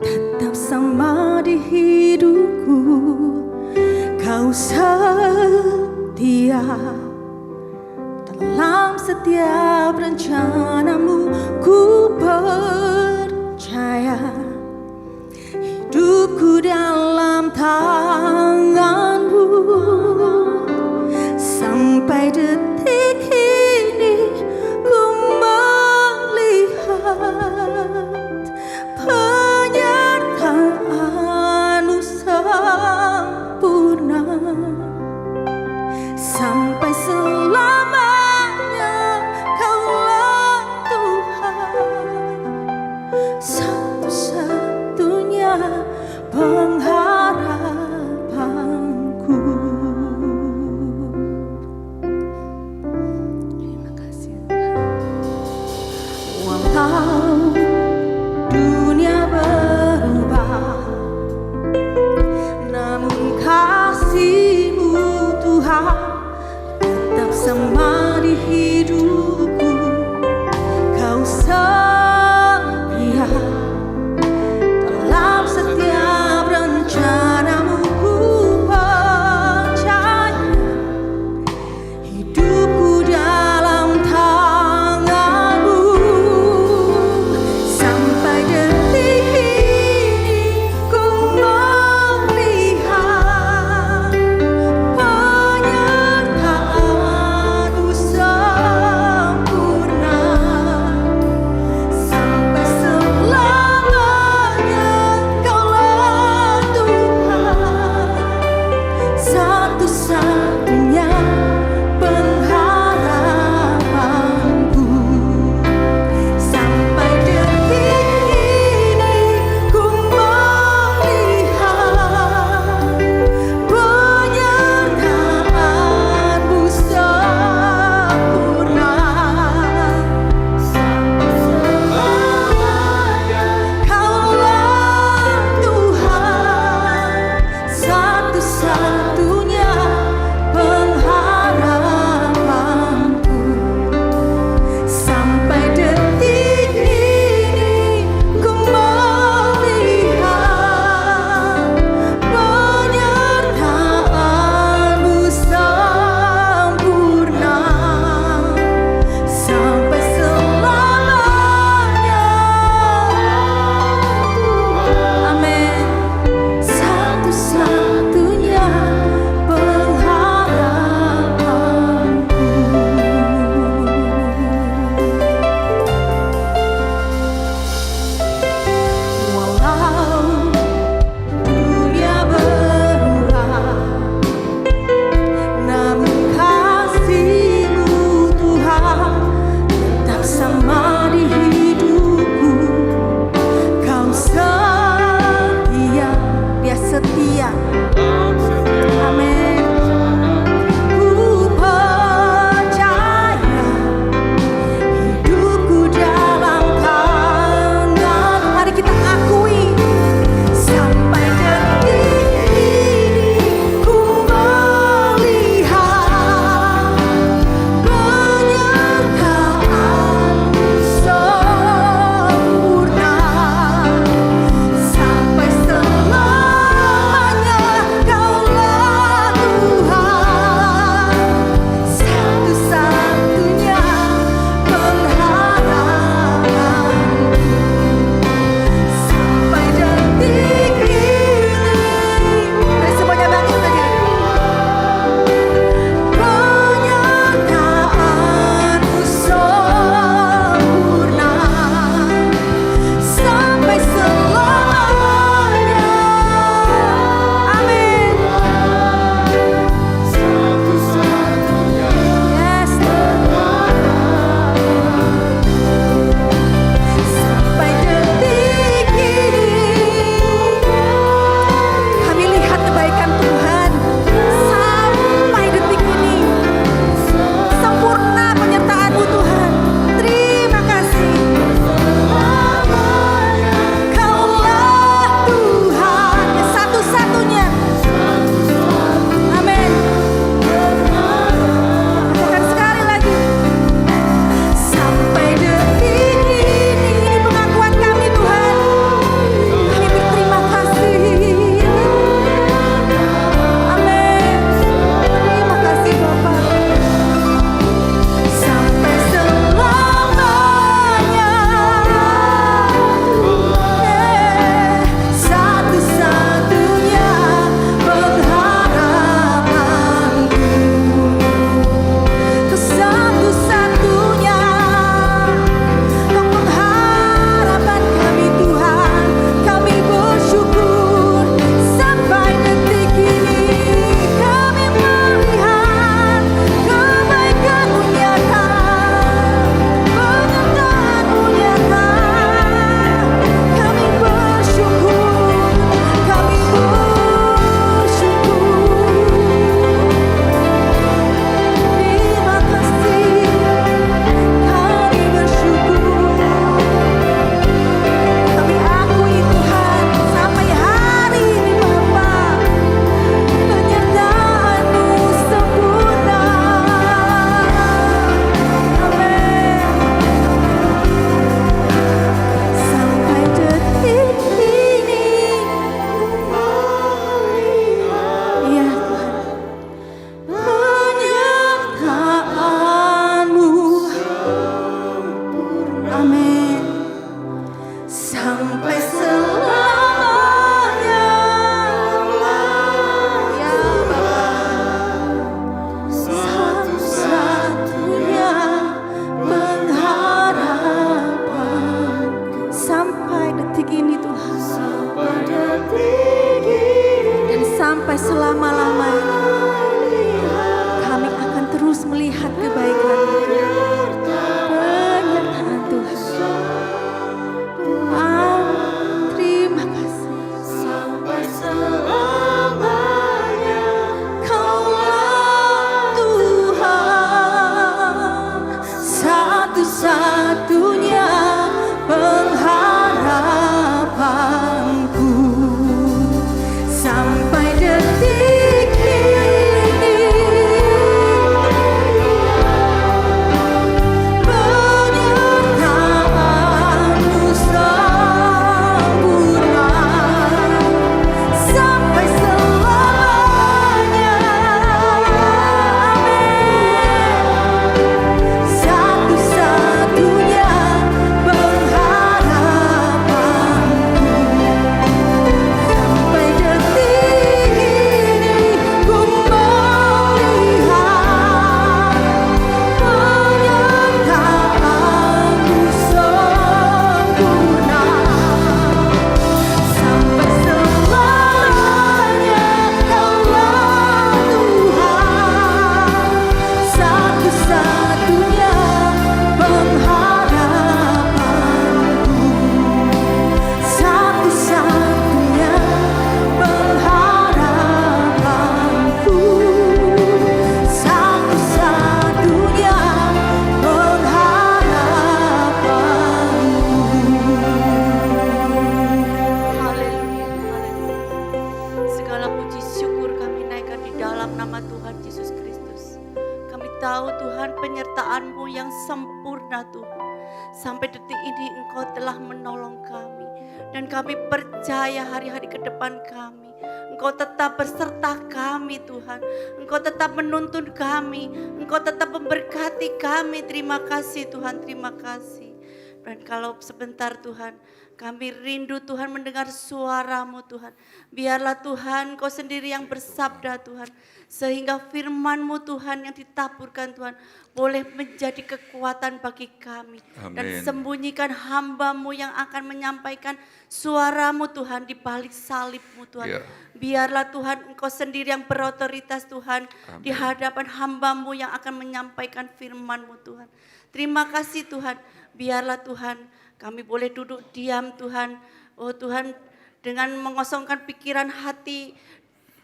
tetap sama di hidupku. Kau setia dalam setiap rencanamu. Ku percaya hidupku dalam tanganmu. Sampai detik ini ku melihat penyertaanmu sempurna. Sampai selamanya Kaulah Tuhan, satu-satunya pengharapan. sampai selama-lamanya. Kami akan terus melihat kebaikan-Mu, penyertaan Tuhan. Terima kasih. Sampai selamanya Kaulah Tuhan, satu-satunya pengharapanku sampai detik ini. Penyertaan-Mu sempurna sampai selamanya. Amin. Satu-satunya pengharapanku sampai detik ini. Ku melihat penyertaan-Mu sempurna sampai selamanya. Kaulah Tuhan, satu-satunya pengharapanku, satu-satunya pengharapanku, satu-satunya pengharapanku. Haleluya, haleluya. Segala puji syukur kami naikkan di dalam nama Tuhan Yesus Kristus. Kami tahu Tuhan penyertaan-Mu yang sempurna Tuhan. Sampai detik ini Engkau telah menolong kami. Dan kami percaya hari-hari ke depan kami Engkau tetap beserta kami Tuhan. Engkau tetap menuntun kami. Engkau tetap memberkati kami. Terima kasih Tuhan, terima kasih. Dan kalau sebentar Tuhan, kami rindu Tuhan mendengar suara-Mu Tuhan. Biarlah Tuhan Kau sendiri yang bersabda Tuhan. Sehingga firman-Mu Tuhan yang ditaburkan Tuhan boleh menjadi kekuatan bagi kami. Amin. Dan sembunyikan hamba-Mu yang akan menyampaikan suara-Mu Tuhan di balik salib-Mu Tuhan. Ya. Biarlah Tuhan Engkau sendiri yang berotoritas Tuhan. Amin. Di hadapan hamba-Mu yang akan menyampaikan firman-Mu Tuhan. Terima kasih Tuhan. Biarlah Tuhan kami boleh duduk diam Tuhan. Oh Tuhan, dengan mengosongkan pikiran hati,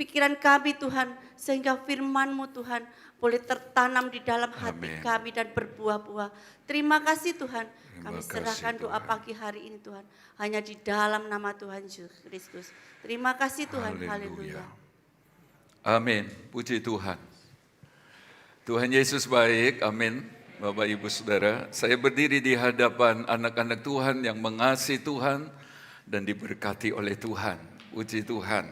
pikiran kami Tuhan. Sehingga firman-Mu Tuhan boleh tertanam di dalam hati Amin. kami dan berbuah-buah. Terima kasih Tuhan. Kami Terima serahkan kasih, doa Tuhan. pagi hari ini Tuhan. Hanya di dalam nama Tuhan Yesus Kristus. Terima kasih Tuhan. Haleluya. Haleluya. Amin. Puji Tuhan. Tuhan Yesus baik. Amin. Bapak Ibu Saudara, saya berdiri di hadapan anak-anak Tuhan yang mengasihi Tuhan dan diberkati oleh Tuhan. Puji Tuhan.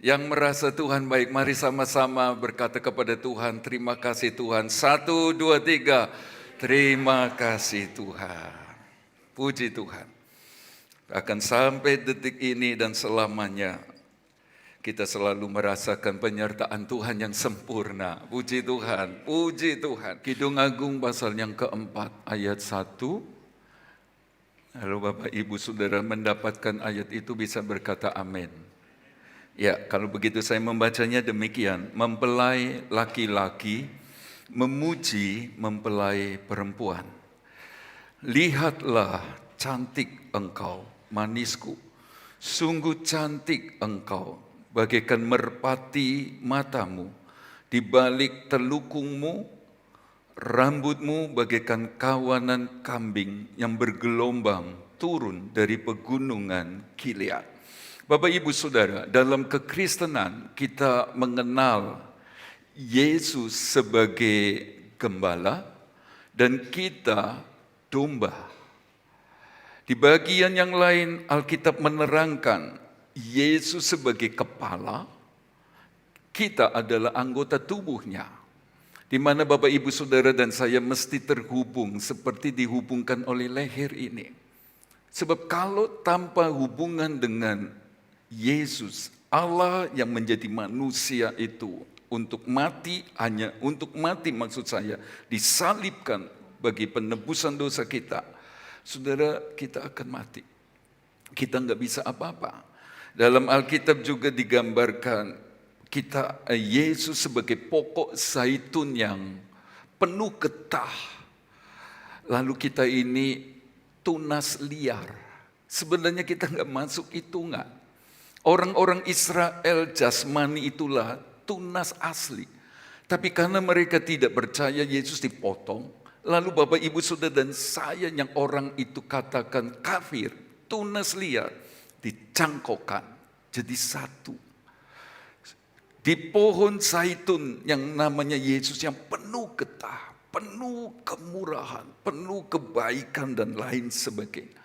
Yang merasa Tuhan baik, mari sama-sama berkata kepada Tuhan, terima kasih Tuhan. 1, 2, 3. Terima kasih Tuhan. Puji Tuhan. Akan sampai detik ini dan selamanya kita selalu merasakan penyertaan Tuhan yang sempurna. Puji Tuhan, puji Tuhan. Kidung Agung pasal yang keempat ayat 1. Kalau Bapak Ibu Saudara mendapatkan ayat itu bisa berkata amin. Ya, kalau begitu saya membacanya demikian. Mempelai laki-laki memuji mempelai perempuan. Lihatlah cantik engkau, manisku. Sungguh cantik engkau. Bagaikan merpati matamu, di balik telukungmu, rambutmu bagaikan kawanan kambing yang bergelombang turun dari pegunungan Gilead. Bapak Ibu Saudara, dalam kekristenan kita mengenal Yesus sebagai gembala dan kita domba. Di bagian yang lain Alkitab menerangkan Yesus sebagai kepala, kita adalah anggota tubuhnya. Di mana Bapak Ibu Saudara dan saya mesti terhubung seperti dihubungkan oleh leher ini. Sebab kalau tanpa hubungan dengan Yesus, Allah yang menjadi manusia itu untuk mati, hanya untuk mati maksud saya, disalibkan bagi penebusan dosa kita. Saudara, kita akan mati. Kita nggak bisa apa-apa. Dalam Alkitab juga digambarkan Yesus sebagai pokok zaitun yang penuh getah. Lalu kita ini tunas liar. Sebenarnya kita nggak masuk hitungan. Orang-orang Israel jasmani itulah tunas asli. Tapi karena mereka tidak percaya, Yesus dipotong. Lalu Bapak, Ibu, Saudara, dan saya yang orang itu katakan kafir, tunas liar, dicangkokkan jadi satu. Di pohon zaitun yang namanya Yesus yang penuh getah, penuh kemurahan, penuh kebaikan dan lain sebagainya.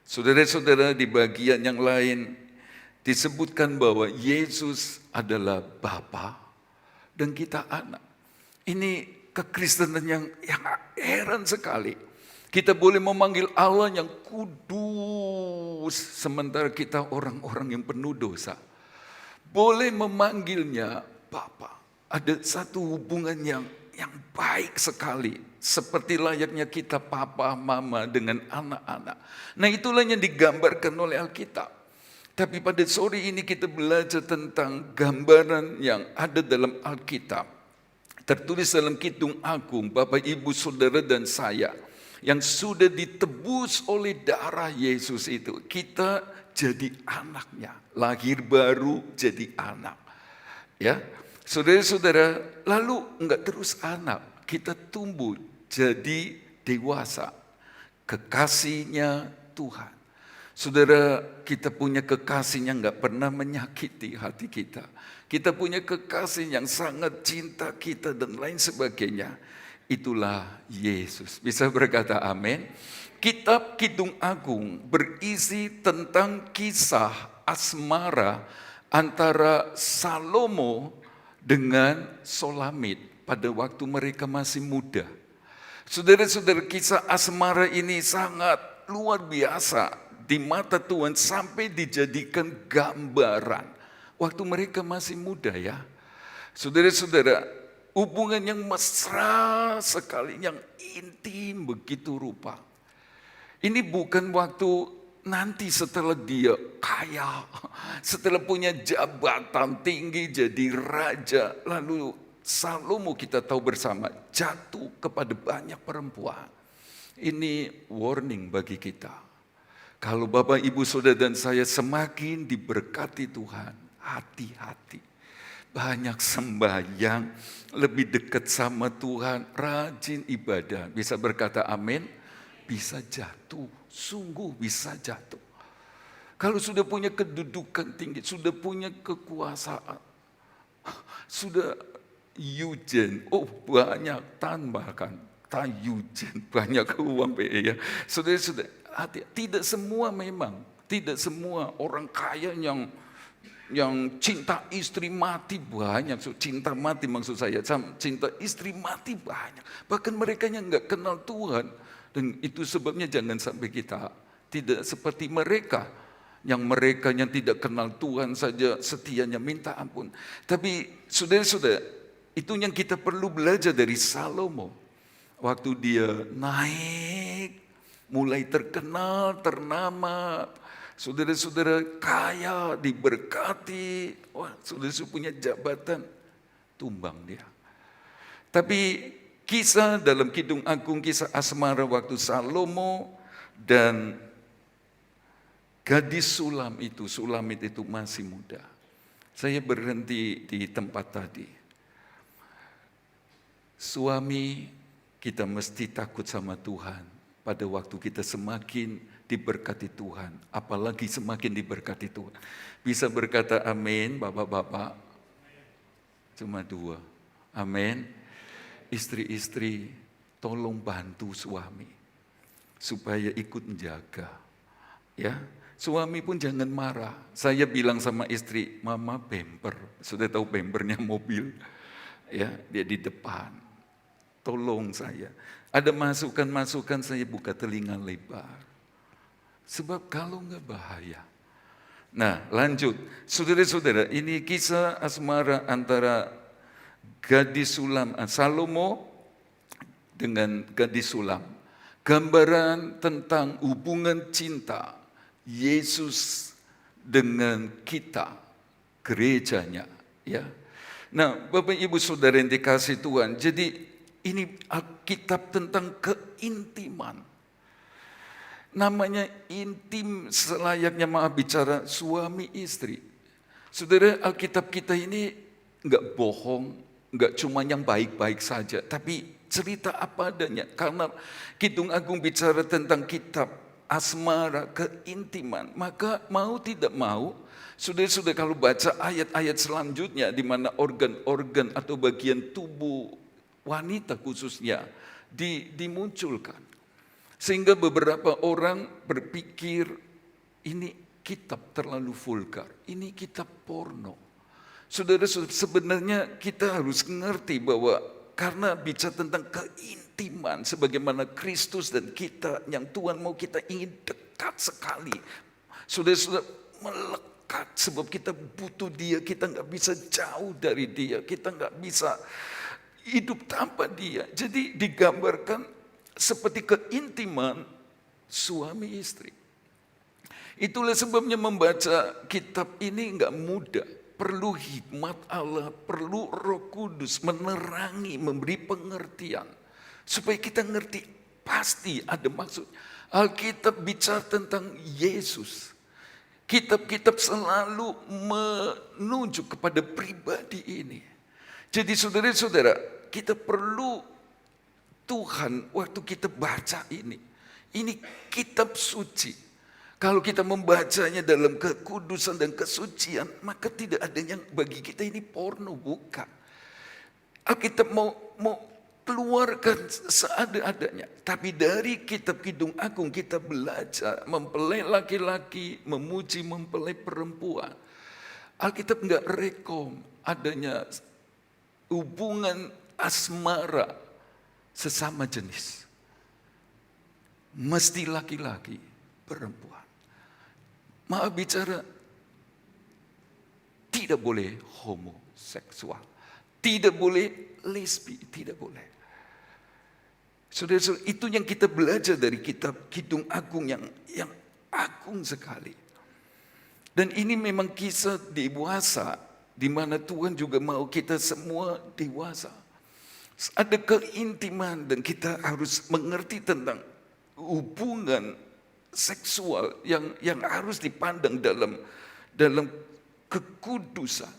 Saudara-saudara, di bagian yang lain disebutkan bahwa Yesus adalah Bapa dan kita anak. Ini kekristenan yang heran sekali. Kita boleh memanggil Allah yang kudus, sementara kita orang-orang yang penuh dosa. Boleh memanggilnya Bapa. Ada satu hubungan yang baik sekali. Seperti layaknya kita papa, mama dengan anak-anak. Nah, itulah yang digambarkan oleh Alkitab. Tapi pada sore ini kita belajar tentang gambaran yang ada dalam Alkitab. Tertulis dalam Kidung Agung, Bapak, Ibu, Saudara, dan saya. Yang sudah ditebus oleh darah Yesus itu. Kita jadi anaknya. Lahir baru jadi anak. Ya, saudara-saudara, lalu enggak terus anak. Kita tumbuh jadi dewasa. Kekasihnya Tuhan. Saudara, kita punya kekasih yang enggak pernah menyakiti hati kita. Kita punya kekasih yang sangat cinta kita dan lain sebagainya. Itulah Yesus. Bisa berkata amin? Kitab Kidung Agung berisi tentang kisah asmara antara Salomo dengan Solamit pada waktu mereka masih muda. Saudara-saudara, kisah asmara ini sangat luar biasa di mata Tuhan sampai dijadikan gambaran waktu mereka masih muda ya. Saudara-saudara, hubungan yang mesra sekali, yang intim begitu rupa. Ini bukan waktu nanti setelah dia kaya, setelah punya jabatan tinggi jadi raja, lalu Salomo kita tahu bersama jatuh kepada banyak perempuan. Ini warning bagi kita. Kalau Bapak, Ibu, Saudara, dan saya semakin diberkati Tuhan, hati-hati. Banyak sembahyang, lebih dekat sama Tuhan, rajin ibadah. Bisa berkata amin? Bisa jatuh, sungguh bisa jatuh. Kalau sudah punya kedudukan tinggi, sudah punya kekuasaan, sudah Yujen, banyak tambahkan, Yujen, banyak uang ya. Sudah, hati, tidak semua memang, tidak semua orang kaya yang cinta istri mati banyak, cinta mati maksud saya, cinta istri mati banyak. Bahkan mereka yang nggak kenal Tuhan, dan itu sebabnya jangan sampai kita tidak seperti mereka yang tidak kenal Tuhan saja setianya minta ampun. Tapi saudara-saudara, itu yang kita perlu belajar dari Salomo. Waktu dia naik, mulai terkenal, ternama, saudara-saudara kaya, diberkati, saudara-saudara punya jabatan, tumbang dia. Tapi kisah dalam Kidung Agung, kisah asmara waktu Salomo dan gadis Sulamit itu masih muda. Saya berhenti di tempat tadi. Suami, kita mesti takut sama Tuhan pada waktu kita semakin diberkati Tuhan, apalagi semakin diberkati Tuhan. Bisa berkata amin, bapak-bapak? Cuma 2. Amin. Istri-istri, tolong bantu suami supaya ikut menjaga. Ya, suami pun jangan marah. Saya bilang sama istri, mama bemper. Sudah tahu bempernya mobil? Ya, dia di depan. Tolong saya. Ada masukan-masukan, saya buka telinga lebar. Sebab kalau enggak bahaya. Nah, lanjut. Saudara-saudara, ini kisah asmara antara gadis Sulam, Salomo dengan gadis Sulam. Gambaran tentang hubungan cinta Yesus dengan kita, gerejanya, ya. Nah, Bapak Ibu Saudara yang dikasihi Tuhan, jadi ini Alkitab tentang keintiman. Namanya intim selayaknya bicara suami istri. Saudara, Alkitab kita ini enggak bohong, enggak cuma yang baik-baik saja, tapi cerita apa adanya. Karena Kidung Agung bicara tentang kitab asmara, keintiman, maka mau tidak mau, sudah kalau baca ayat-ayat selanjutnya di mana organ-organ atau bagian tubuh wanita khususnya dimunculkan. Sehingga beberapa orang berpikir ini kitab terlalu vulgar, ini kitab porno. Saudara, sebenarnya kita harus mengerti bahwa karena bicara tentang keintiman sebagaimana Kristus dan kita yang Tuhan mau kita ingin dekat sekali. Saudara melekat sebab kita butuh Dia, kita nggak bisa jauh dari Dia, kita nggak bisa hidup tanpa Dia. Jadi digambarkan seperti keintiman suami istri. Itulah sebabnya membaca kitab ini nggak mudah. Perlu hikmat Allah, perlu Roh Kudus menerangi, memberi pengertian. Supaya kita ngerti pasti ada maksud. Alkitab bicara tentang Yesus. Kitab-kitab selalu menunjuk kepada pribadi ini. Jadi saudara-saudara, kita perlu Tuhan waktu kita baca ini. Ini kitab suci. Kalau kita membacanya dalam kekudusan dan kesucian, maka tidak ada yang bagi kita ini porno, bukan. Alkitab mau keluarkan seada-adanya. Tapi dari kitab Kidung Agung kita belajar mempelai laki-laki, memuji mempelai perempuan. Alkitab enggak rekom adanya hubungan asmara sesama jenis. Mesti laki-laki, perempuan. Maaf bicara, tidak boleh homoseksual, tidak boleh lesbi, tidak boleh. Saudara-saudara, itu yang kita belajar dari kitab Kidung Agung yang agung sekali. Dan ini memang kisah dewasa, di mana Tuhan juga mau kita semua dewasa. Ada keintiman dan kita harus mengerti tentang hubungan seksual yang harus dipandang dalam kekudusan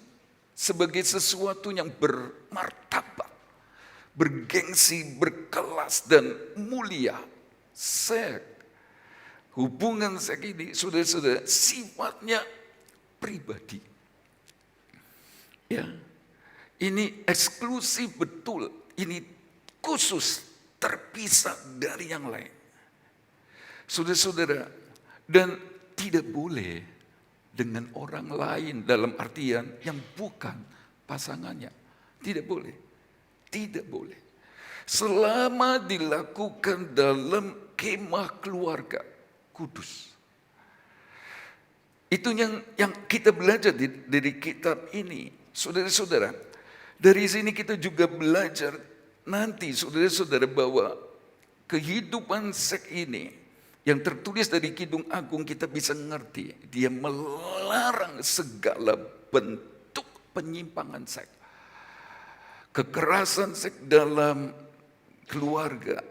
sebagai sesuatu yang bermartabat, bergengsi, berkelas dan mulia. Hubungan seks ini saudara-saudara sifatnya pribadi. Ya. Ini eksklusif betul, ini khusus terpisah dari yang lain. Saudara-saudara, dan tidak boleh dengan orang lain dalam artian yang bukan pasangannya. Tidak boleh. Tidak boleh. Selama dilakukan dalam kemah keluarga kudus. Itu yang kita belajar dari kitab ini. Saudara-saudara, dari sini kita juga belajar nanti saudara-saudara bahwa kehidupan seks ini yang tertulis dari Kidung Agung kita bisa ngerti. Dia melarang segala bentuk penyimpangan seks. Kekerasan seks dalam keluarga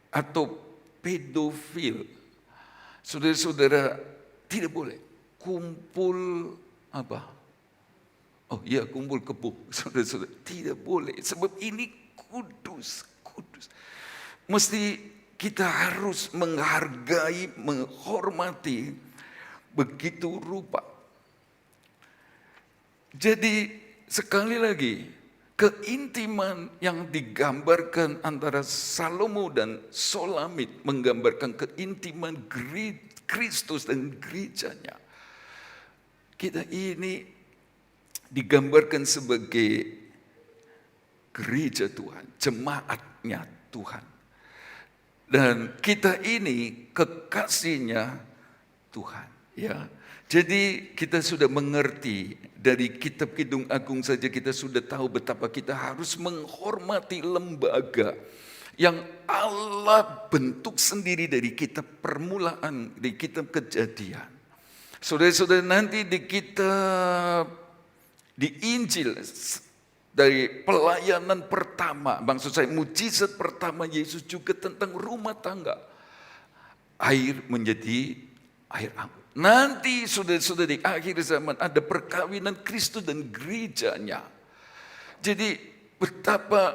atau pedofil. Saudara-saudara tidak boleh kumpul apa? Oh iya, kumpul kebo. Saudara-saudara tidak boleh sebab ini kudus. Mesti kita harus menghargai, menghormati begitu rupa. Jadi sekali lagi, keintiman yang digambarkan antara Salomo dan Solamit menggambarkan keintiman Kristus dan gerejanya. Kita ini digambarkan sebagai gereja Tuhan, jemaatnya Tuhan. Dan kita ini kekasihnya Tuhan, ya. Jadi kita sudah mengerti dari kitab Kidung Agung saja kita sudah tahu betapa kita harus menghormati lembaga yang Allah bentuk sendiri dari kitab permulaan, dari kitab Kejadian. Saudara-saudara, nanti di Injil dari pelayanan pertama, maksud saya mujizat pertama Yesus juga tentang rumah tangga. Air menjadi air anggur. Nanti saudara-saudara di akhir zaman ada perkawinan Kristus dan gerejanya. Jadi betapa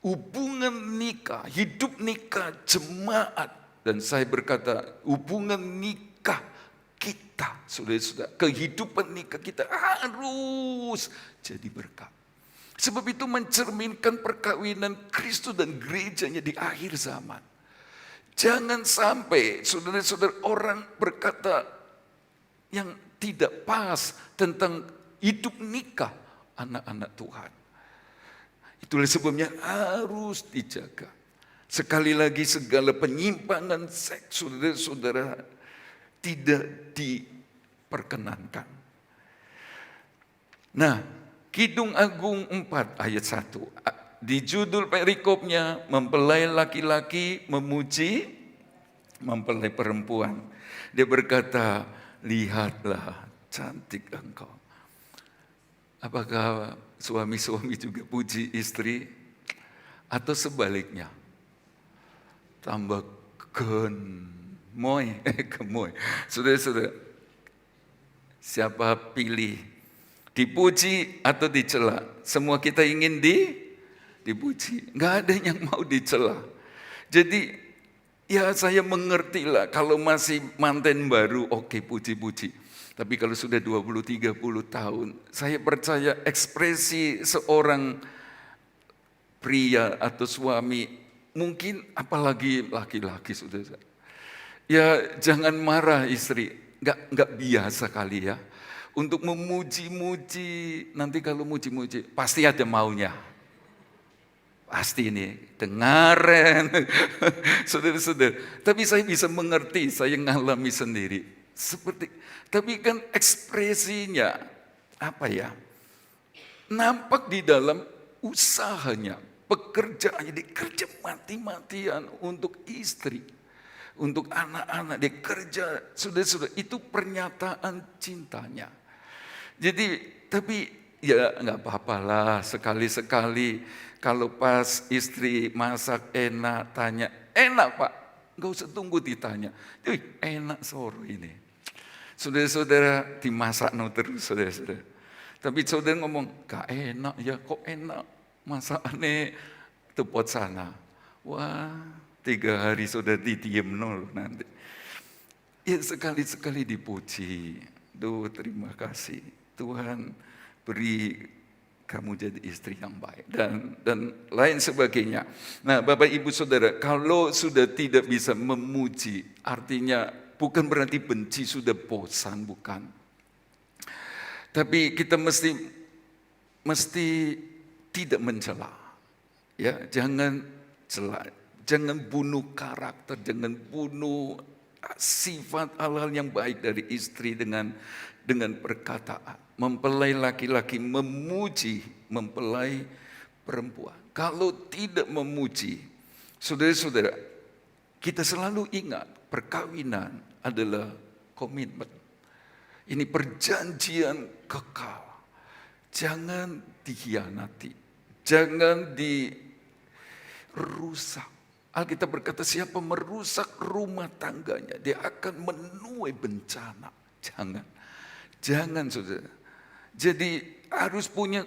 hubungan nikah, hidup nikah jemaat, dan saya berkata hubungan nikah kita, saudara-saudara, kehidupan nikah kita harus jadi berkat. Sebab itu mencerminkan perkawinan Kristus dan gerejanya di akhir zaman. Jangan sampai saudara-saudara orang berkata yang tidak pas tentang hidup nikah anak-anak Tuhan. Itulah sebabnya harus dijaga. Sekali lagi segala penyimpangan seks saudara-saudara tidak diperkenankan. Nah, Kidung Agung 4 ayat 1. Di judul perikopnya, mempelai laki-laki memuji mempelai perempuan. Dia berkata, lihatlah cantik engkau. Apakah suami-suami juga puji istri? Atau sebaliknya? Tambah gemoy. Saudara-saudara, siapa pilih? Dipuji atau dicela? Semua kita ingin dipuji. Nggak ada yang mau dicela. Jadi ya saya mengerti lah kalau masih manten baru, oke, puji-puji. Tapi kalau sudah 20-30 tahun, saya percaya ekspresi seorang pria atau suami, mungkin apalagi laki-laki, saudara. Ya jangan marah istri, nggak biasa kali ya. Untuk memuji-muji, nanti kalau muji-muji pasti ada maunya. Pasti ini, dengaran, saudara-saudara. Tapi saya bisa mengerti, saya ngalami sendiri. Tapi kan ekspresinya, apa ya, nampak di dalam usahanya, pekerjaannya, dia kerja mati-matian untuk istri, untuk anak-anak, dia kerja, saudara-saudara, itu pernyataan cintanya. Jadi, tapi ya nggak apa-apalah, sekali-sekali. Kalau pas istri masak enak, tanya, enak Pak? Nggak usah tunggu ditanya. Enak soro ini. Saudara-saudara dimasak terus, saudara-saudara. Tapi saudara ngomong, gak enak ya, kok enak? Masakannya tepot sana. Wah, 3 hari sudah didiem nol nanti. Ya sekali-sekali dipuji. Duh, terima kasih. Tuhan beri kamu jadi istri yang baik dan lain sebagainya. Nah, Bapak Ibu Saudara, kalau sudah tidak bisa memuji, artinya bukan berarti benci, sudah bosan, bukan. Tapi kita mesti tidak mencela. Ya, jangan cela, jangan bunuh karakter, jangan bunuh sifat hal-hal yang baik dari istri dengan perkataan. Mempelai laki-laki memuji mempelai perempuan. Kalau tidak memuji, saudara-saudara, kita selalu ingat perkawinan adalah komitmen. Ini perjanjian kekal. Jangan dikhianati, jangan dirusak. Alkitab berkata, siapa merusak rumah tangganya, dia akan menuai bencana. Jangan saudara. Jadi harus punya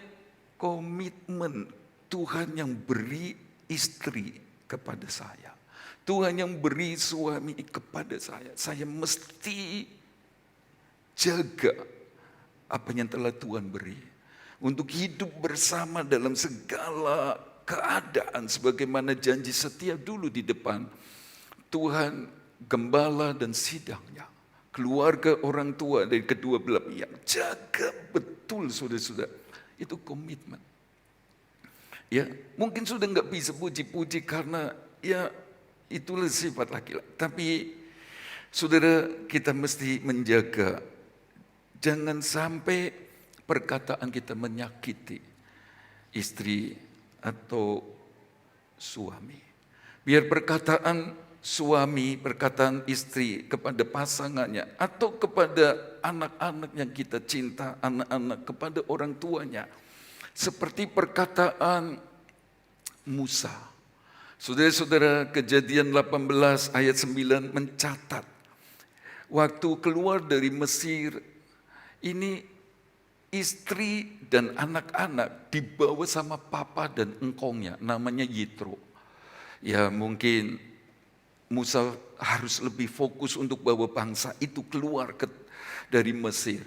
komitmen. Tuhan yang beri istri kepada saya. Tuhan yang beri suami kepada saya. Saya mesti jaga apa yang telah Tuhan beri. Untuk hidup bersama dalam segala keadaan. Sebagaimana janji setia dulu di depan Tuhan, gembala dan sidangnya. Keluarga orang tua dari kedua belah pihak. Jaga betul saudara-saudara. Itu komitmen. Ya, mungkin sudah nggak bisa puji-puji karena ya itulah sifat laki-laki. Tapi saudara, kita mesti menjaga. Jangan sampai perkataan kita menyakiti istri atau suami. Biar perkataan suami, perkataan istri kepada pasangannya, atau kepada anak-anak yang kita cinta, anak-anak kepada orang tuanya. Seperti perkataan Musa. Saudara-saudara, Kejadian 18 ayat 9 mencatat, waktu keluar dari Mesir, ini istri dan anak-anak dibawa sama papa dan engkongnya, namanya Yitro. Ya mungkin Musa harus lebih fokus untuk bawa bangsa itu keluar dari Mesir.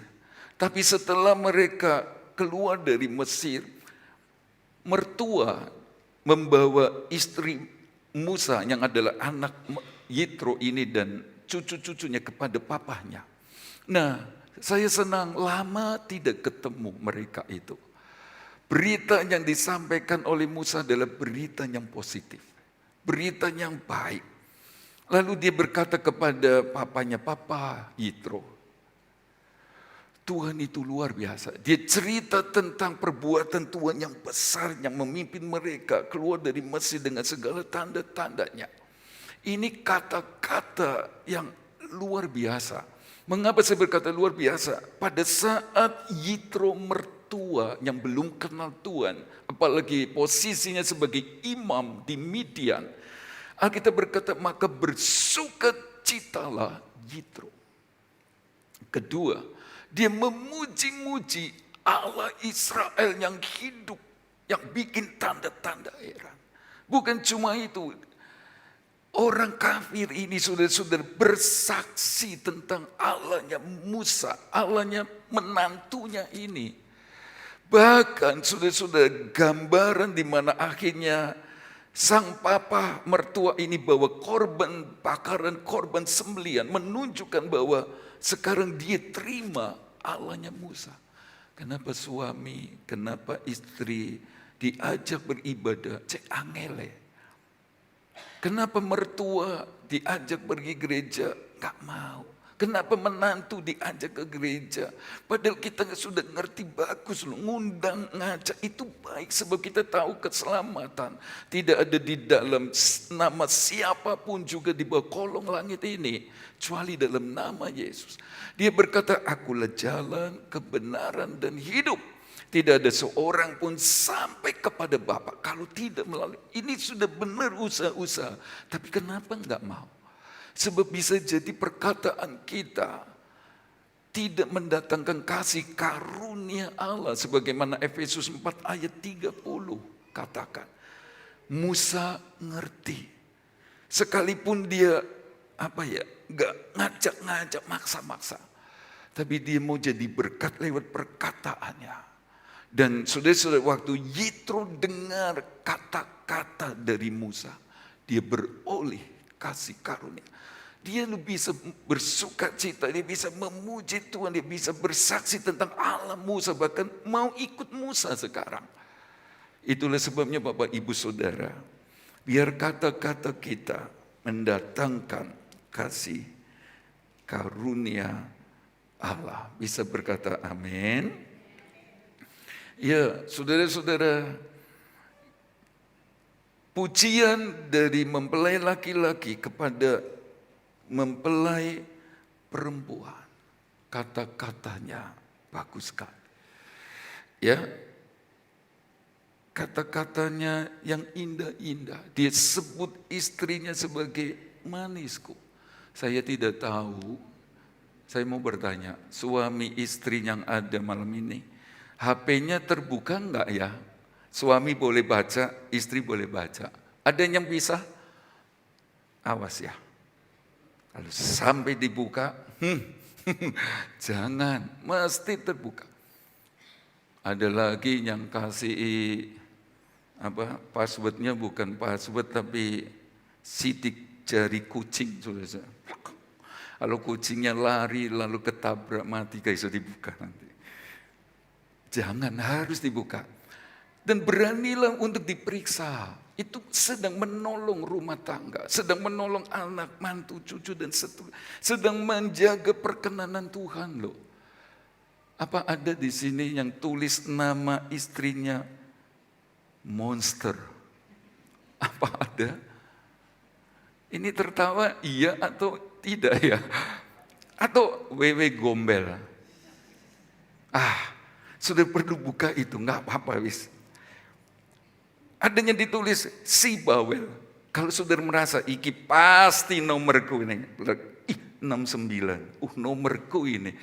Tapi setelah mereka keluar dari Mesir, mertua membawa istri Musa yang adalah anak Yitro ini dan cucu-cucunya kepada papahnya. Nah, saya senang lama tidak ketemu mereka itu. Berita yang disampaikan oleh Musa adalah berita yang positif, berita yang baik. Lalu dia berkata kepada papanya, Papa Yitro, Tuhan itu luar biasa. Dia cerita tentang perbuatan Tuhan yang besar yang memimpin mereka keluar dari Mesir dengan segala tanda-tandanya. Ini kata-kata yang luar biasa. Mengapa saya berkata luar biasa? Pada saat Yitro mertua yang belum kenal Tuhan, apalagi posisinya sebagai imam di Midian, Alkitab berkata, maka bersukacitalah Yitro. Kedua, dia memuji-muji Allah Israel yang hidup, yang bikin tanda-tanda heran. Bukan cuma itu, orang kafir ini saudara-saudara bersaksi tentang Allahnya Musa, Allahnya menantunya ini. Bahkan saudara-saudara gambaran di mana akhirnya sang papa mertua ini bawa korban bakaran, korban sembelian, menunjukkan bahwa sekarang dia terima Allahnya Musa. Kenapa suami, kenapa istri diajak beribadah, cek angele. Kenapa mertua diajak pergi gereja, gak mau. Kenapa menantu diajak ke gereja? Padahal kita sudah ngerti bagus loh, ngundang, ngajak itu baik sebab kita tahu keselamatan. Tidak ada di dalam nama siapapun juga di bawah kolong langit ini, kecuali dalam nama Yesus. Dia berkata, akulah jalan, kebenaran, dan hidup. Tidak ada seorang pun sampai kepada Bapa kalau tidak melalui. Ini sudah benar usaha-usaha. Tapi kenapa enggak mau? Sebab bisa jadi perkataan kita tidak mendatangkan kasih karunia Allah. Sebagaimana Efesus 4 ayat 30 katakan. Musa ngerti. Sekalipun dia gak ngajak-ngajak, maksa-maksa. Tapi dia mau jadi berkat lewat perkataannya. Dan saudara-saudara, waktu Yitro dengar kata-kata dari Musa, dia beroleh kasih karunia. Dia bisa bersuka cita, dia bisa memuji Tuhan, dia bisa bersaksi tentang Allah Musa, bahkan mau ikut Musa sekarang. Itulah sebabnya Bapak Ibu Saudara, biar kata-kata kita mendatangkan kasih karunia Allah. Bisa berkata amin. Ya, saudara-saudara, pujian dari mempelai laki-laki kepada mempelai perempuan, kata-katanya bagus sekali. Ya, kata-katanya yang indah-indah. Dia sebut istrinya sebagai manisku. Saya tidak tahu, saya mau bertanya, suami istri yang ada malam ini, HP-nya terbuka enggak ya? Suami boleh baca, istri boleh baca. Ada yang bisa? Awas ya. Kalau sampai dibuka, jangan, mesti terbuka. Ada lagi yang kasih passwordnya bukan password tapi sidik jari kucing. Kalau kucingnya lari lalu ketabrak mati, guys, dibuka nanti. Jangan, harus dibuka. Dan beranilah untuk diperiksa. Itu sedang menolong rumah tangga, sedang menolong anak, mantu, cucu, dan seterusnya. Sedang menjaga perkenanan Tuhan loh. Apa ada di sini yang tulis nama istrinya Monster? Apa ada? Ini tertawa iya atau tidak ya? Atau wewe gombel? Sudah perlu buka itu, nggak apa-apa wis. Adanya ditulis si bawel. Kalau saudara merasa iki pasti nomorku ini. 69, nomorku ini.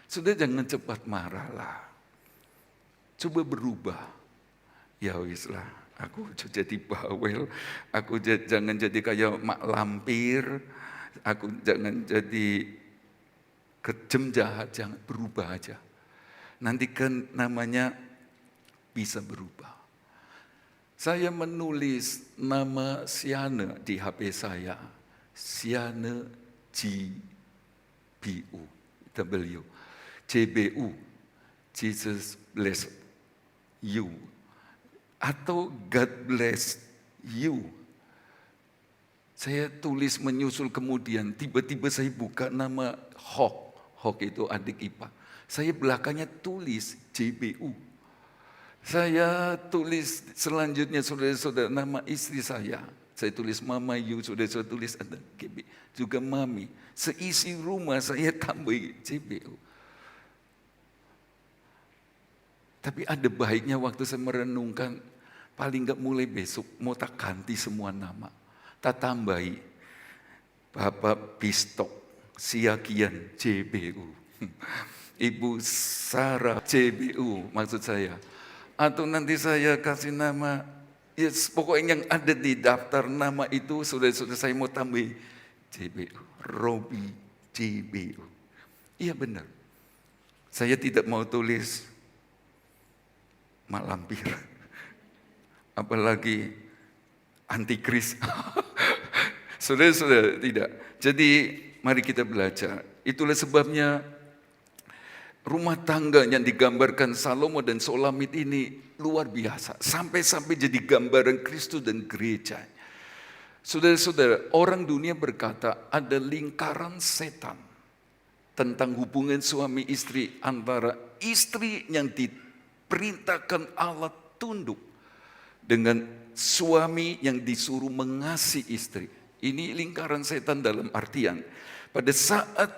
Sudah jangan cepat marah lah. Coba berubah. Ya wis lah, aku jadi bawel. Aku jangan jadi kayak mak lampir. Aku jangan jadi kejem jahat, jangan berubah aja. Nanti kan namanya bisa berubah. Saya menulis nama Siane di HP saya. Siane GBU. JBU. Jesus bless you. Atau God bless you. Saya tulis menyusul kemudian. Tiba-tiba saya buka nama Hok. Hok itu adik ipar. Saya belakangnya tulis JBU. Saya tulis selanjutnya saudara-saudara nama istri saya. Saya tulis Mama Yu, saudara-saudara tulis ada GB. Juga Mami. Seisi rumah saya tambah JBU. Tapi ada baiknya waktu saya merenungkan, paling enggak mulai besok mau tak ganti semua nama. Tak tambahi Bapak Pistok, Siakian JBU. Ibu Sarah JBU maksud saya. Atau nanti saya kasih nama, ya pokoknya yang ada di daftar nama itu saudara-saudara saya mau tambah JBU. Robi JBU. Iya benar. Saya tidak mau tulis mak lampir. Apalagi antikris. Saudara-saudara tidak. Jadi mari kita belajar. Itulah sebabnya rumah tangga yang digambarkan Salomo dan Solamit ini luar biasa. Sampai-sampai jadi gambaran Kristus dan gereja. Saudara-saudara, orang dunia berkata ada lingkaran setan tentang hubungan suami istri antara istri yang diperintahkan Allah tunduk dengan suami yang disuruh mengasihi istri. Ini lingkaran setan dalam artian pada saat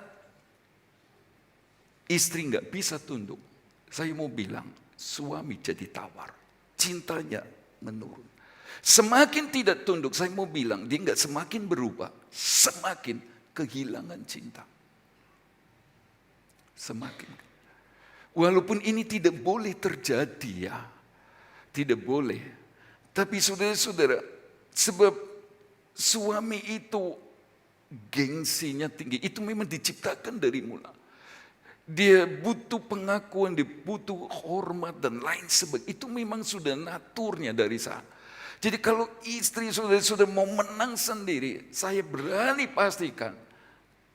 istri nggak bisa tunduk, saya mau bilang suami jadi tawar, cintanya menurun. Semakin tidak tunduk, saya mau bilang dia nggak semakin berubah, semakin kehilangan cinta. Semakin. Walaupun ini tidak boleh terjadi ya, tidak boleh. Tapi saudara-saudara, sebab suami itu gengsinya tinggi, itu memang diciptakan dari mula. Dia butuh pengakuan, dia butuh hormat dan lain sebagainya. Itu memang sudah naturnya dari sana. Jadi kalau istri sudah mau menang sendiri, saya berani pastikan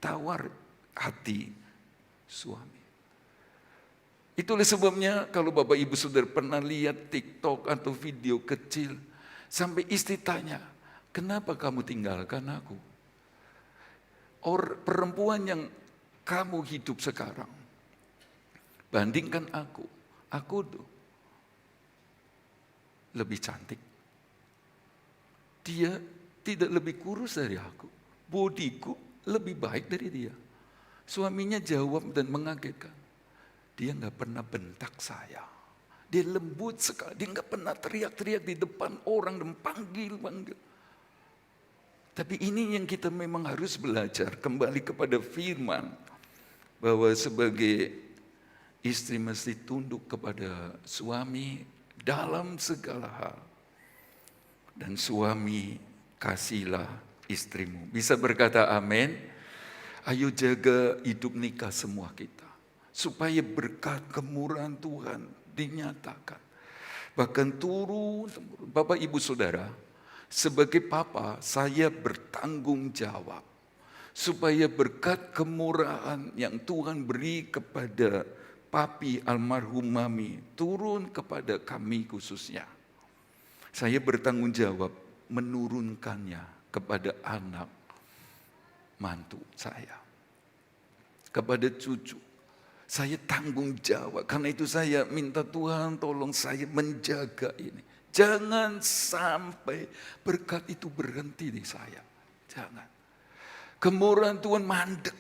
tawar hati suami. Itulah sebabnya kalau Bapak Ibu Saudara pernah lihat TikTok atau video kecil, sampai istri tanya, kenapa kamu tinggalkan aku? Perempuan yang kamu hidup sekarang, bandingkan aku tuh lebih cantik. Dia tidak lebih kurus dari aku. Bodiku lebih baik dari dia. Suaminya jawab dan mengagetkan. Dia nggak pernah bentak saya. Dia lembut sekali. Dia nggak pernah teriak-teriak di depan orang dan panggil-panggil. Tapi ini yang kita memang harus belajar. Kembali kepada firman. Bahwa sebagai istri mesti tunduk kepada suami dalam segala hal. Dan suami kasihlah istrimu. Bisa berkata amin? Ayo jaga hidup nikah semua kita. Supaya berkat kemurahan Tuhan dinyatakan. Bahkan turun. Bapak Ibu Saudara, sebagai papa saya bertanggung jawab. Supaya berkat kemurahan yang Tuhan beri kepada papi almarhum mami turun kepada kami khususnya. Saya bertanggung jawab menurunkannya kepada anak mantu saya. Kepada cucu. Saya tanggung jawab. Karena itu saya minta Tuhan tolong saya menjaga ini. Jangan sampai berkat itu berhenti di saya. Jangan. Kemurahan Tuhan mandek.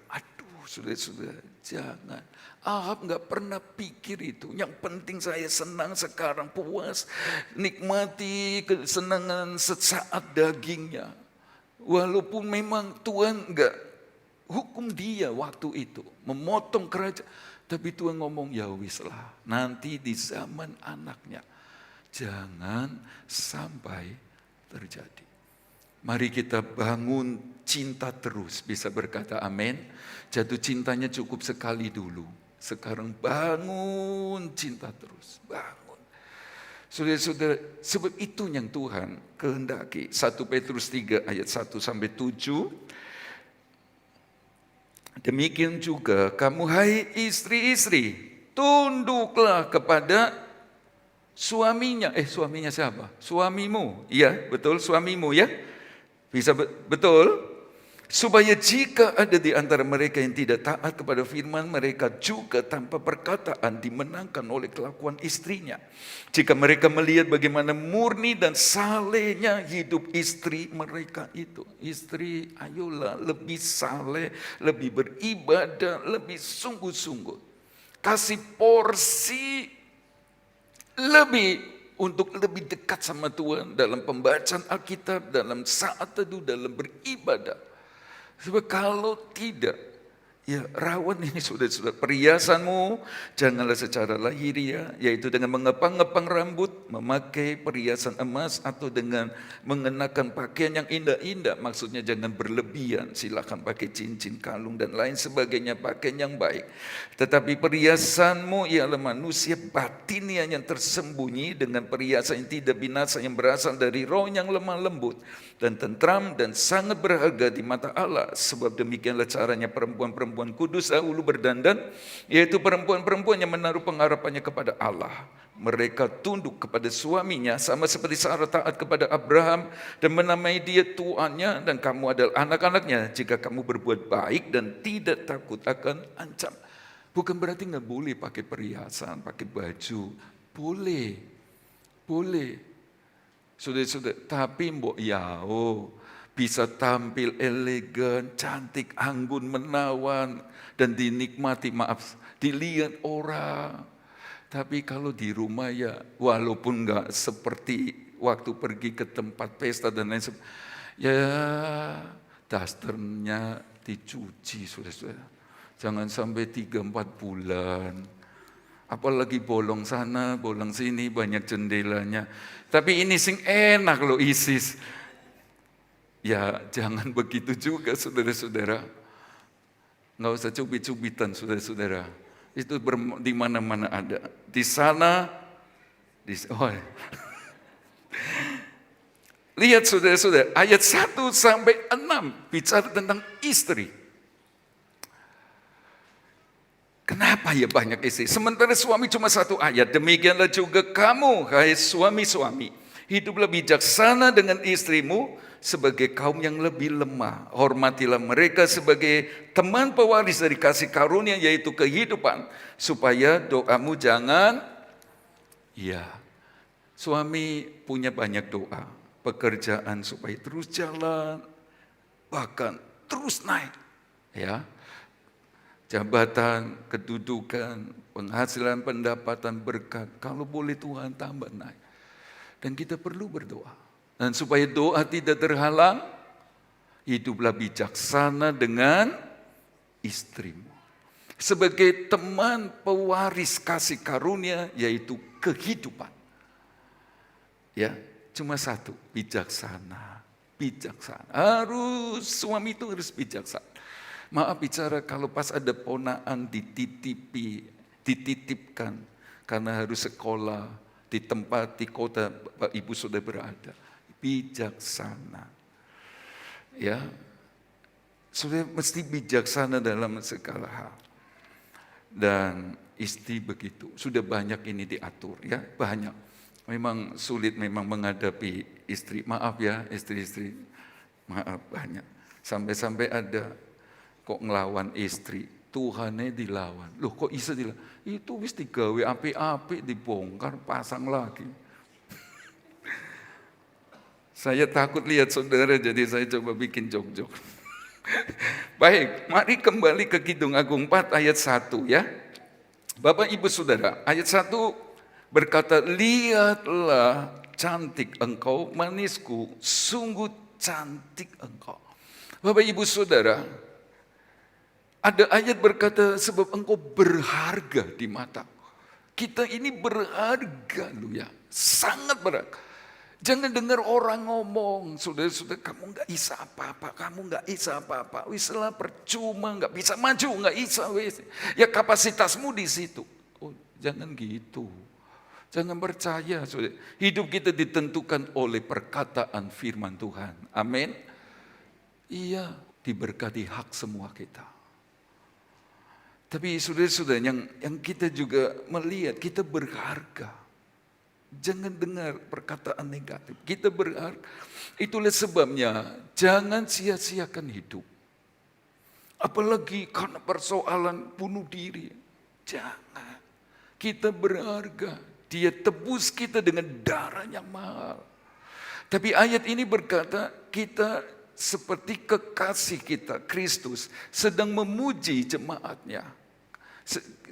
Aduh, saudara-saudara, jangan. Ahab nggak pernah pikir itu. Yang penting saya senang sekarang, puas, nikmati kesenangan sesaat dagingnya. Walaupun memang Tuhan nggak hukum dia waktu itu, memotong kerajaan. Tapi Tuhan ngomong, ya wis lah, nanti di zaman anaknya. Jangan sampai terjadi. Mari kita bangun cinta terus, bisa berkata amin. Jatuh cintanya cukup sekali dulu. Sekarang bangun cinta terus, bangun. Saudara-saudara, sebab itu yang Tuhan kehendaki. 1 Petrus 3 ayat 1 sampai 7. Demikian juga kamu hai istri-istri, tunduklah kepada suaminya. Suaminya siapa? Suamimu. Iya, betul, suamimu ya. Bisa betul? Supaya jika ada di antara mereka yang tidak taat kepada firman, mereka juga tanpa perkataan dimenangkan oleh kelakuan istrinya. Jika mereka melihat bagaimana murni dan salehnya hidup istri mereka itu. Istri, ayolah lebih saleh, lebih beribadah, lebih sungguh-sungguh. Kasih porsi lebih untuk lebih dekat sama Tuhan dalam pembacaan Alkitab, dalam saat teduh, dalam beribadah. Sebab kalau tidak, ya rawan ini saudara-saudara. Perhiasanmu janganlah secara lahiriah, yaitu dengan mengepang-ngepang rambut, memakai perhiasan emas, atau dengan mengenakan pakaian yang indah-indah. Maksudnya jangan berlebihan, silakan pakai cincin, kalung dan lain sebagainya, pakaian yang baik. Tetapi perhiasanmu ialah manusia batiniah yang tersembunyi dengan perhiasan yang tidak binasa, yang berasal dari roh yang lemah lembut dan tentram dan sangat berharga di mata Allah. Sebab demikianlah caranya perempuan-perempuan kudus dahulu berdandan, yaitu perempuan-perempuan yang menaruh pengharapannya kepada Allah. Mereka tunduk kepada suaminya sama seperti Sarah taat kepada Abraham dan menamai dia tuannya, dan kamu adalah anak-anaknya jika kamu berbuat baik dan tidak takut akan ancam. Bukan berarti nggak boleh pakai perhiasan, pakai baju. Boleh. Saudara-saudara, tapi mbok yao bisa tampil elegan, cantik, anggun, menawan, dan dinikmati, dilihat orang. Tapi kalau di rumah ya, walaupun nggak seperti waktu pergi ke tempat pesta dan lain sebagainya, ya dasternya dicuci, saudara-saudara. Jangan sampai 3-4 bulan. Apalagi bolong sana, bolong sini, banyak jendelanya. Tapi ini sing enak loh ISIS. Ya jangan begitu juga saudara-saudara. Nggak usah cubit-cubitan saudara-saudara. Itu di mana-mana ada. Di sana, lihat saudara-saudara, ayat 1 sampai 6 bicara tentang istri. Kenapa ya banyak istri? Sementara suami cuma 1 ayat. Demikianlah juga kamu, hai suami-suami, hiduplah bijaksana dengan istrimu sebagai kaum yang lebih lemah. Hormatilah mereka sebagai teman pewaris dari kasih karunia, yaitu kehidupan, supaya doamu jangan, suami punya banyak doa, pekerjaan supaya terus jalan, bahkan terus naik, jabatan, kedudukan, penghasilan, pendapatan, berkat. Kalau boleh Tuhan tambah naik. Dan kita perlu berdoa. Dan supaya doa tidak terhalang, hiduplah bijaksana dengan istrimu. Sebagai teman pewaris kasih karunia, yaitu kehidupan. Ya, cuma 1, bijaksana. Bijaksana. Suami itu harus bijaksana. Maaf bicara kalau pas ada ponaan dititipkan karena harus sekolah di tempat di kota Bapak Ibu sudah berada. Bijaksana. Ya. Sudah mesti bijaksana dalam segala hal. Dan istri begitu. Sudah banyak ini diatur ya, banyak. Memang sulit memang menghadapi istri. Maaf ya istri-istri. Maaf banyak. Sampai-sampai ada kok ngelawan istri, Tuhannya dilawan. Loh kok bisa dilawan? Itu wis digawe api-api, dibongkar, pasang lagi. Saya takut lihat saudara, jadi saya coba bikin jok-jok. Baik, mari kembali ke Kidung Agung 4 ayat 1 ya. Bapak Ibu Saudara, ayat 1 berkata, lihatlah cantik engkau, manisku, sungguh cantik engkau. Bapak Ibu Saudara, ada ayat berkata, sebab engkau berharga di mata. Kita ini berharga loh ya, sangat berharga. Jangan dengar orang ngomong, saudara-saudara, kamu nggak bisa apa-apa, kamu nggak bisa apa-apa. Wis lah percuma, nggak bisa maju, nggak bisa wis. Ya kapasitasmu di situ. Oh, jangan gitu. Jangan percaya, saudara. Hidup kita ditentukan oleh perkataan firman Tuhan. Amin. Iya, diberkati hak semua kita. Tapi saudara-saudara, yang kita juga melihat, kita berharga. Jangan dengar perkataan negatif. Kita berharga. Itulah sebabnya jangan sia-siakan hidup. Apalagi karena persoalan bunuh diri. Jangan. Kita berharga. Dia tebus kita dengan darah yang mahal. Tapi ayat ini berkata kita seperti kekasih kita, Kristus, sedang memuji jemaatnya.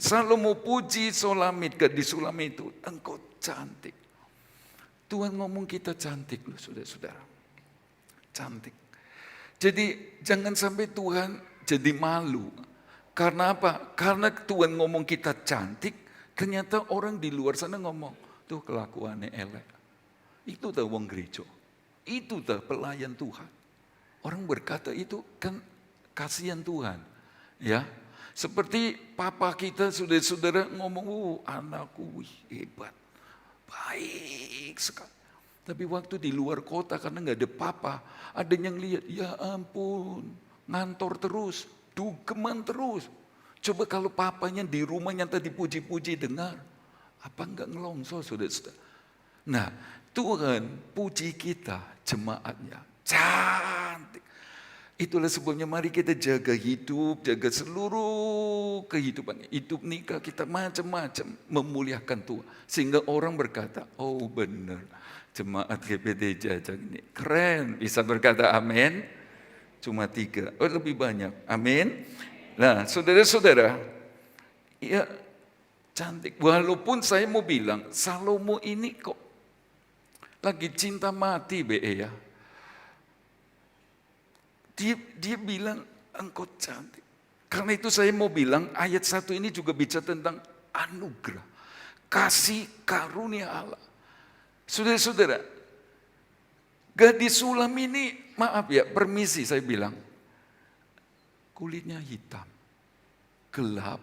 Salomo puji Solamit, gadis Sulamit itu, engkau cantik. Tuhan ngomong kita cantik loh saudara-saudara. Cantik. Jadi jangan sampai Tuhan jadi malu. Karena apa? Karena Tuhan ngomong kita cantik, ternyata orang di luar sana ngomong, tuh kelakuannya elek. Itu tuh wong gereja. Itu tuh pelayan Tuhan. Orang berkata itu kan kasihan Tuhan. Ya. Seperti papa kita, saudara-saudara ngomong, anakku hebat, baik sekali. Tapi waktu di luar kota karena nggak ada papa, ada yang lihat, ya ampun, ngantor terus, dugeman terus. Coba kalau papanya di rumahnya tadi puji-puji dengar, apa nggak ngelongso, saudara-saudara? Nah, Tuhan puji kita, jemaatnya, cantik. Itulah sebabnya mari kita jaga hidup, jaga seluruh kehidupan. Hidup nikah kita macam-macam memuliakan Tuhan. Sehingga orang berkata, oh benar jemaat GPD Jajang ini keren. Bisa berkata amin. Cuma 3, oh lebih banyak. Amin. Nah saudara-saudara, ya cantik. Walaupun saya mau bilang, Salomo ini kok lagi cinta mati be ya. Dia bilang engkau cantik. Karena itu saya mau bilang ayat 1 ini juga bicara tentang anugerah. Kasih karunia Allah. Saudara-saudara, gadis Sulam ini, maaf ya, permisi saya bilang. Kulitnya hitam, gelap.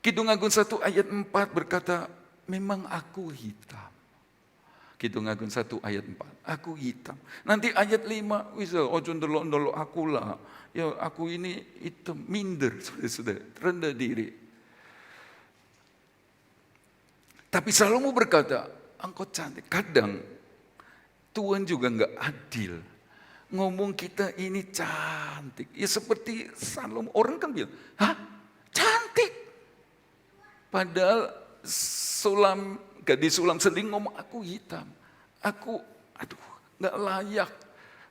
Kidung Agung 1 ayat 4 berkata, memang aku hitam. Kidung Agung 1 ayat 4, aku hitam. Nanti ayat 5, wis ojo ndelok-ndelok aku lah. Ya aku ini hitam, minder, saudara-saudara, rendah diri. Tapi Salomo berkata, engkau cantik. Kadang Tuhan juga enggak adil. Ngomong kita ini cantik. Ya seperti Salomo, orang kan bilang, hah cantik. Padahal gadis Sulam sendiri ngomong aku hitam. Aku, gak layak.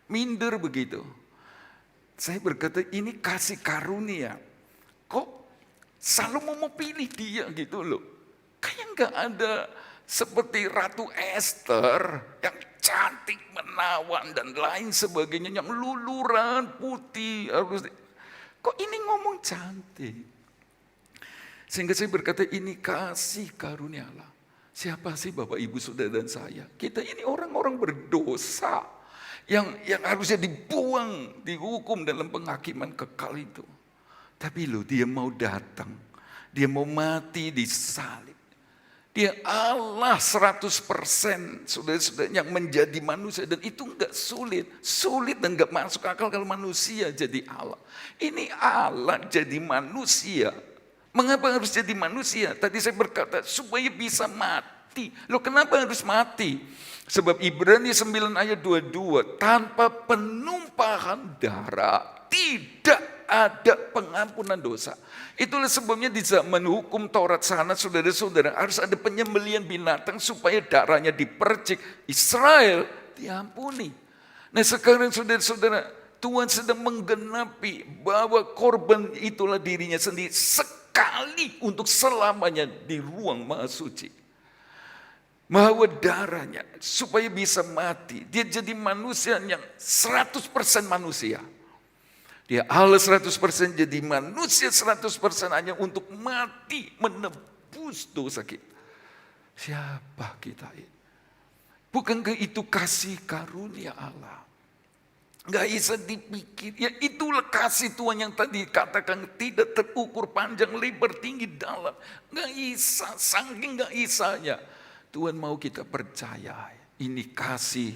Minder begitu. Saya berkata ini kasih karunia. Kok Salomo mau pilih dia gitu loh. Kayak gak ada seperti Ratu Esther yang cantik menawan dan lain sebagainya. Yang luluran putih. Kok ini ngomong cantik. Sehingga saya berkata ini kasih karunia Allah. Siapa sih Bapak Ibu Saudara dan saya? Kita ini orang-orang berdosa yang harusnya dibuang, dihukum dalam penghakiman kekal itu. Tapi loh dia mau datang, dia mau mati di salib. Dia Allah 100% saudara-saudara yang menjadi manusia dan itu enggak sulit dan enggak masuk akal kalau manusia jadi Allah. Ini Allah jadi manusia. Mengapa harus jadi manusia? Tadi saya berkata supaya bisa mati. Loh kenapa harus mati? Sebab Ibrani 9 ayat 22, tanpa penumpahan darah tidak ada pengampunan dosa. Itulah sebabnya di zaman hukum Taurat sana, saudara-saudara, harus ada penyembelihan binatang supaya darahnya dipercik. Israel diampuni. Nah sekarang saudara-saudara, Tuhan sedang menggenapi bahwa korban itulah dirinya sendiri sekali untuk selamanya di ruang maha suci. Bahwa darahnya supaya bisa mati. Dia jadi manusia yang 100% manusia. Dia Allah 100% jadi manusia 100% hanya untuk mati menebus dosa kita. Siapa kita ini? Bukankah itu kasih karunia Allah? Gak bisa dipikir. Ya itulah kasih Tuhan yang tadi katakan tidak terukur panjang, lebar, tinggi, dalam. Gak bisa, saking gak isanya. Tuhan mau kita percaya. Ini kasih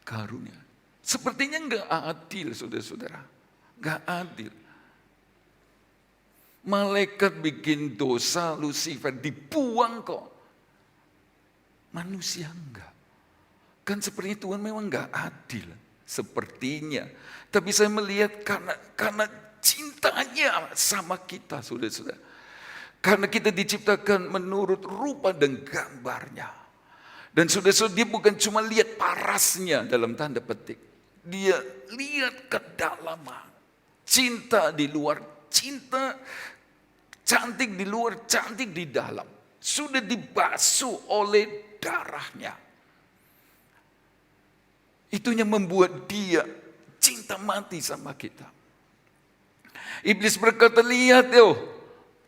karunia. Sepertinya gak adil saudara-saudara. Gak adil. Malaikat bikin dosa, Lucifer dibuang kok. Manusia enggak. Kan seperti Tuhan memang gak adil. Sepertinya. Tapi saya melihat karena cintanya sama kita, saudara-saudara. Karena kita diciptakan menurut rupa dan gambarnya. Dan saudara-saudara, dia bukan cuma lihat parasnya dalam tanda petik. Dia lihat kedalaman. Cinta di luar cinta, cantik di luar, cantik di dalam. Sudah dibasuh oleh darahnya. Itunya membuat dia cinta mati sama kita. Iblis berkata, lihat yo,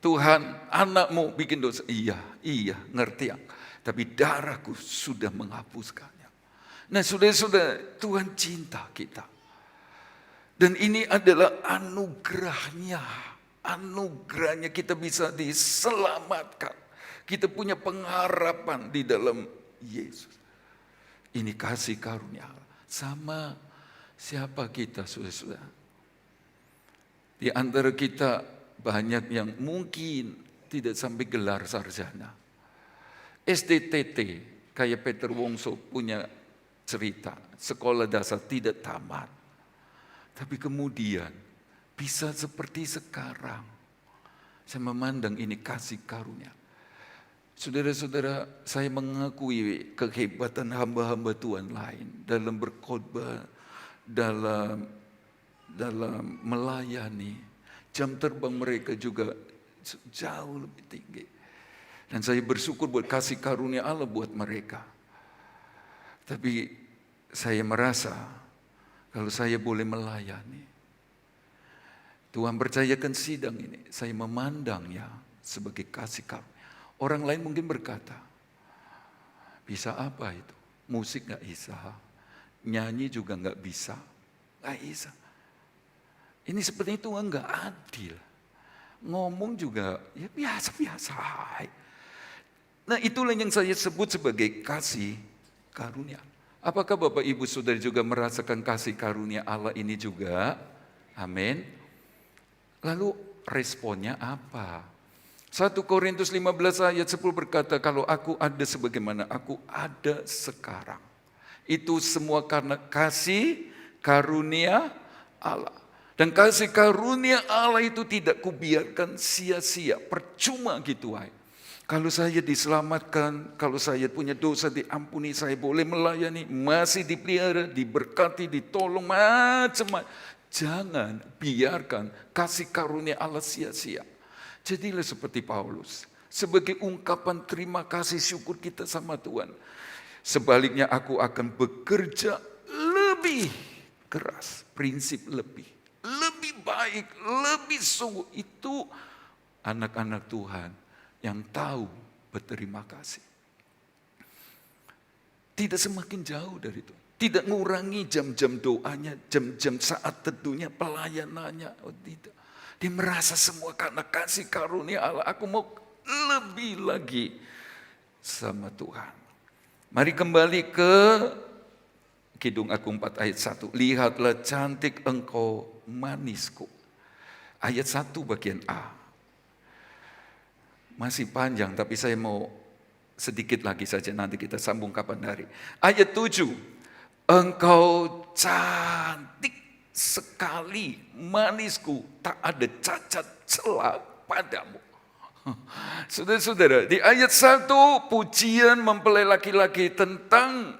Tuhan anakmu bikin dosa. Iya, ngerti ya. Tapi darahku sudah menghapuskannya. Nah sudah Tuhan cinta kita. Dan ini adalah anugerahnya. Anugerahnya kita bisa diselamatkan. Kita punya pengharapan di dalam Yesus. Ini kasih karunia Allah. Sama siapa kita, saudara-saudara. Di antara kita banyak yang mungkin tidak sampai gelar sarjana. STTT, kayak Peter Wongso punya cerita. Sekolah dasar tidak tamat. Tapi kemudian bisa seperti sekarang. Saya memandang ini kasih karunia. Saudara-saudara, saya mengakui kehebatan hamba-hamba Tuhan lain dalam berkhotbah, dalam melayani. Jam terbang mereka juga jauh lebih tinggi. Dan saya bersyukur buat kasih karunia Allah buat mereka. Tapi saya merasa kalau saya boleh melayani, Tuhan percayakan sidang ini, saya memandangnya sebagai kasih karunia. Orang lain mungkin berkata, bisa apa itu? Musik gak bisa, nyanyi juga gak bisa. Gak bisa. Ini seperti Tuhan gak adil. Ngomong juga ya biasa-biasa. Nah itulah yang saya sebut sebagai kasih karunia. Apakah Bapak Ibu Saudara juga merasakan kasih karunia Allah ini juga? Amin. Lalu responnya apa? 1 Korintus 15 ayat 10 berkata, kalau aku ada sebagaimana aku ada sekarang. Itu semua karena kasih karunia Allah. Dan kasih karunia Allah itu tidak kubiarkan sia-sia, percuma gitu aja. Kalau saya diselamatkan, kalau saya punya dosa diampuni, saya boleh melayani, masih dipelihara, diberkati, ditolong, macam-macam. Jangan biarkan kasih karunia Allah sia-sia. Jadilah seperti Paulus. Sebagai ungkapan terima kasih syukur kita sama Tuhan. Sebaliknya aku akan bekerja lebih keras. Prinsip lebih. Lebih baik, lebih sungguh. Itu anak-anak Tuhan yang tahu berterima kasih. Tidak semakin jauh dari itu. Tidak mengurangi jam-jam doanya, jam-jam saat teduhnya, pelayanannya. Oh, tidak. Dia merasa semua karena kasih karunia Allah. Aku mau lebih lagi sama Tuhan. Mari kembali ke Kidung Agung 4 ayat 1. Lihatlah cantik engkau manisku. Ayat 1 bagian A. Masih panjang tapi saya mau sedikit lagi saja, nanti kita sambung kapan hari. Ayat 7. Engkau cantik sekali, manisku, tak ada cacat celah padamu. Saudara-saudara, di ayat 1 pujian mempelai laki-laki tentang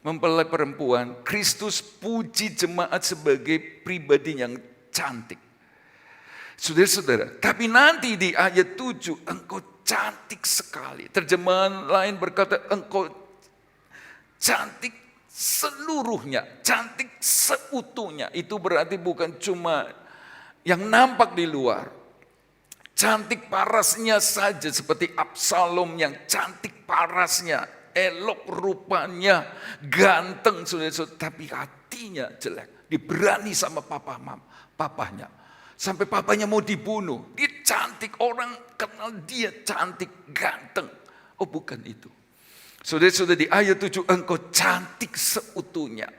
mempelai perempuan. Kristus puji jemaat sebagai pribadi yang cantik. Saudara-saudara, tapi nanti di ayat 7, engkau cantik sekali. Terjemahan lain berkata, engkau cantik seluruhnya, cantik seutuhnya. Itu berarti bukan cuma yang nampak di luar. Cantik parasnya saja seperti Absalom yang cantik parasnya, elok rupanya, ganteng saudara-saudara, tapi hatinya jelek. Dia berani sama papahnya. Sampai papanya mau dibunuh. Dia cantik, orang kenal dia cantik, ganteng. Oh bukan itu. Saudara-saudara, di ayat 7, engkau cantik seutuhnya.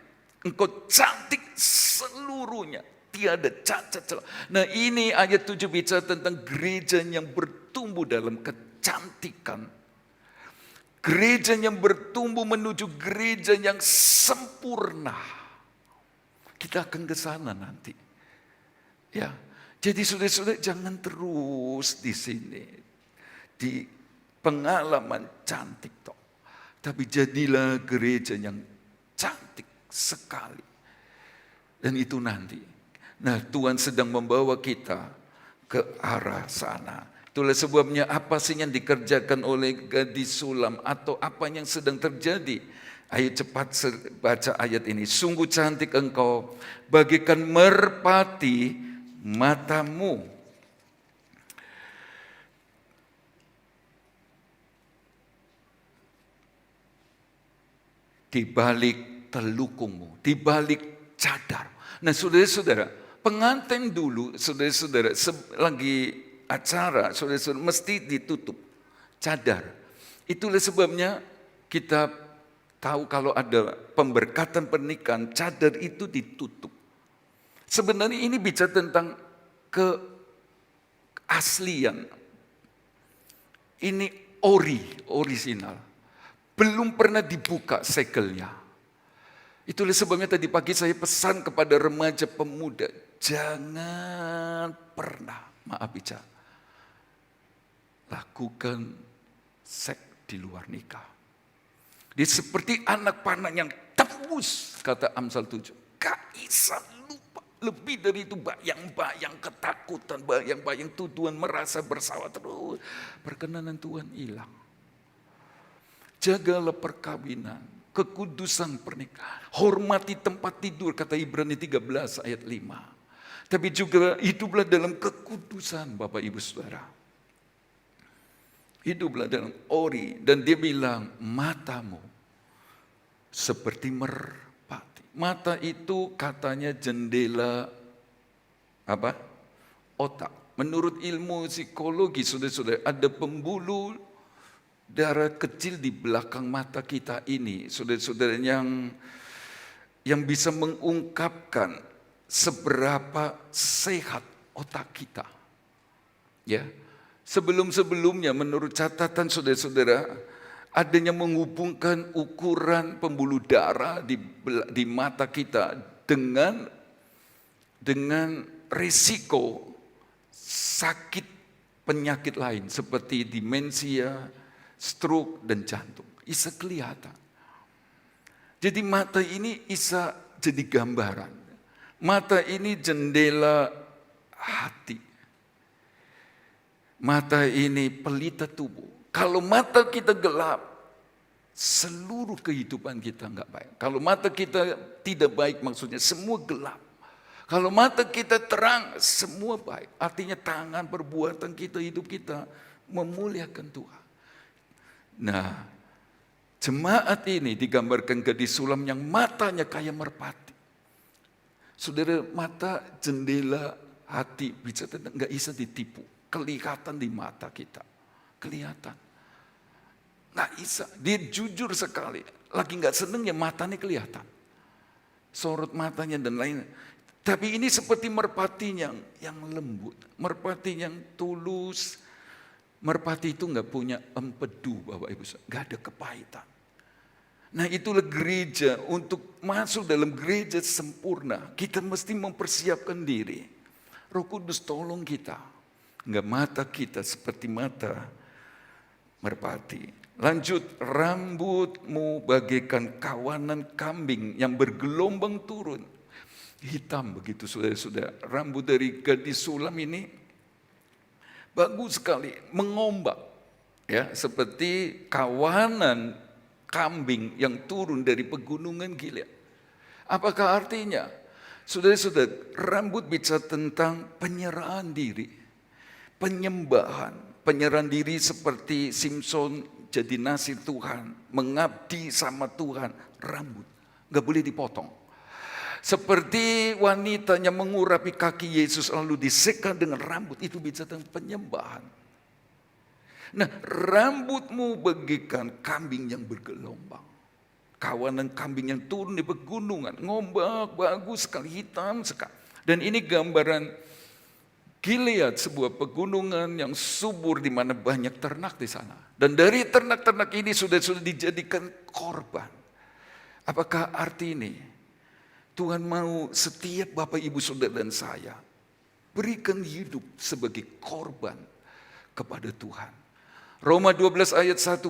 Engkau cantik seluruhnya. Tiada cacat celah. Nah ini ayat 7 bicara tentang gereja yang bertumbuh dalam kecantikan. Gereja yang bertumbuh menuju gereja yang sempurna. Kita akan ke sana nanti. Ya, jadi saudara-saudara jangan terus di sini. Di pengalaman cantik toh. Tapi jadilah gereja yang cantik sekali. Dan itu nanti. Nah Tuhan sedang membawa kita ke arah sana. Itulah sebabnya apa sih yang dikerjakan oleh gadis sulam atau apa yang sedang terjadi. Ayo cepat baca ayat ini. Sungguh cantik engkau bagaikan merpati matamu. Di balik telukungmu, di balik cadar. Nah saudara-saudara, pengantin dulu, saudara-saudara, lagi acara, saudara-saudara, mesti ditutup cadar. Itulah sebabnya kita tahu kalau ada pemberkatan pernikahan, cadar itu ditutup. Sebenarnya ini bicara tentang keaslian. Ini original. Belum pernah dibuka segelnya. Itulah sebabnya tadi pagi saya pesan kepada remaja pemuda, jangan pernah, maaf bicara, lakukan seks di luar nikah. Dia seperti anak panah yang tembus, kata Amsal 7. Kaisar lupa, lebih dari itu bayang-bayang ketakutan, bayang-bayang tuduhan, merasa bersalah terus. Perkenanan Tuhan hilang. Jagalah perkawinan, kekudusan pernikahan. Hormati tempat tidur, kata Ibrani 13 ayat 5. Tapi juga hiduplah dalam kekudusan, Bapak Ibu Saudara. Hiduplah dalam ori. Dan dia bilang, matamu seperti merpati. Mata itu katanya jendela apa? Otak. Menurut ilmu psikologi, saudara-saudara, ada pembuluh darah kecil di belakang mata kita ini, saudara-saudara, yang bisa mengungkapkan seberapa sehat otak kita. Ya, sebelum-sebelumnya menurut catatan saudara-saudara, adanya menghubungkan ukuran pembuluh darah di mata kita dengan risiko sakit penyakit lain seperti demensia, stroke dan jantung. Bisa kelihatan. Jadi mata ini bisa jadi gambaran. Mata ini jendela hati. Mata ini pelita tubuh. Kalau mata kita gelap, seluruh kehidupan kita enggak baik. Kalau mata kita tidak baik, maksudnya semua gelap. Kalau mata kita terang, semua baik. Artinya tangan, perbuatan kita, hidup kita memuliakan Tuhan. Nah, jemaat ini digambarkan gadis sulam yang matanya kayak merpati. Saudara, mata jendela hati, bicara tentang nggak bisa ditipu. Kelihatan di mata kita, kelihatan. Nggak bisa, dia jujur sekali. Lagi nggak seneng ya matanya kelihatan. Sorot matanya dan lain. Tapi ini seperti merpati yang lembut, merpati yang tulus. Merpati itu nggak punya empedu, Bapak Ibu, nggak ada kepahitan. Nah itulah gereja, untuk masuk dalam gereja sempurna, kita mesti mempersiapkan diri. Roh Kudus tolong kita, enggak mata kita seperti mata merpati. Lanjut, rambutmu bagaikan kawanan kambing yang bergelombang turun. Hitam begitu saudara-saudara. Rambut dari gadis sulam ini bagus sekali, mengombak. Ya, seperti kawanan kambing yang turun dari pegunungan Gilead. Apakah artinya? Saudara-saudara, rambut bicara tentang penyerahan diri, penyembahan, penyerahan diri seperti Simpson jadi nasir Tuhan, mengabdi sama Tuhan, rambut gak boleh dipotong. Seperti wanita yang mengurapi kaki Yesus lalu diseka dengan rambut, itu bicara tentang penyembahan. Nah, rambutmu bagaikan kambing yang bergelombang. Kawanan kambing yang turun di pegunungan, ngombak, bagus sekali, hitam sekali. Dan ini gambaran Gilead, sebuah pegunungan yang subur di mana banyak ternak di sana. Dan dari ternak-ternak ini sudah dijadikan korban. Apakah arti ini? Tuhan mau setiap Bapak Ibu Saudara dan saya berikan hidup sebagai korban kepada Tuhan. Roma 12 ayat 1,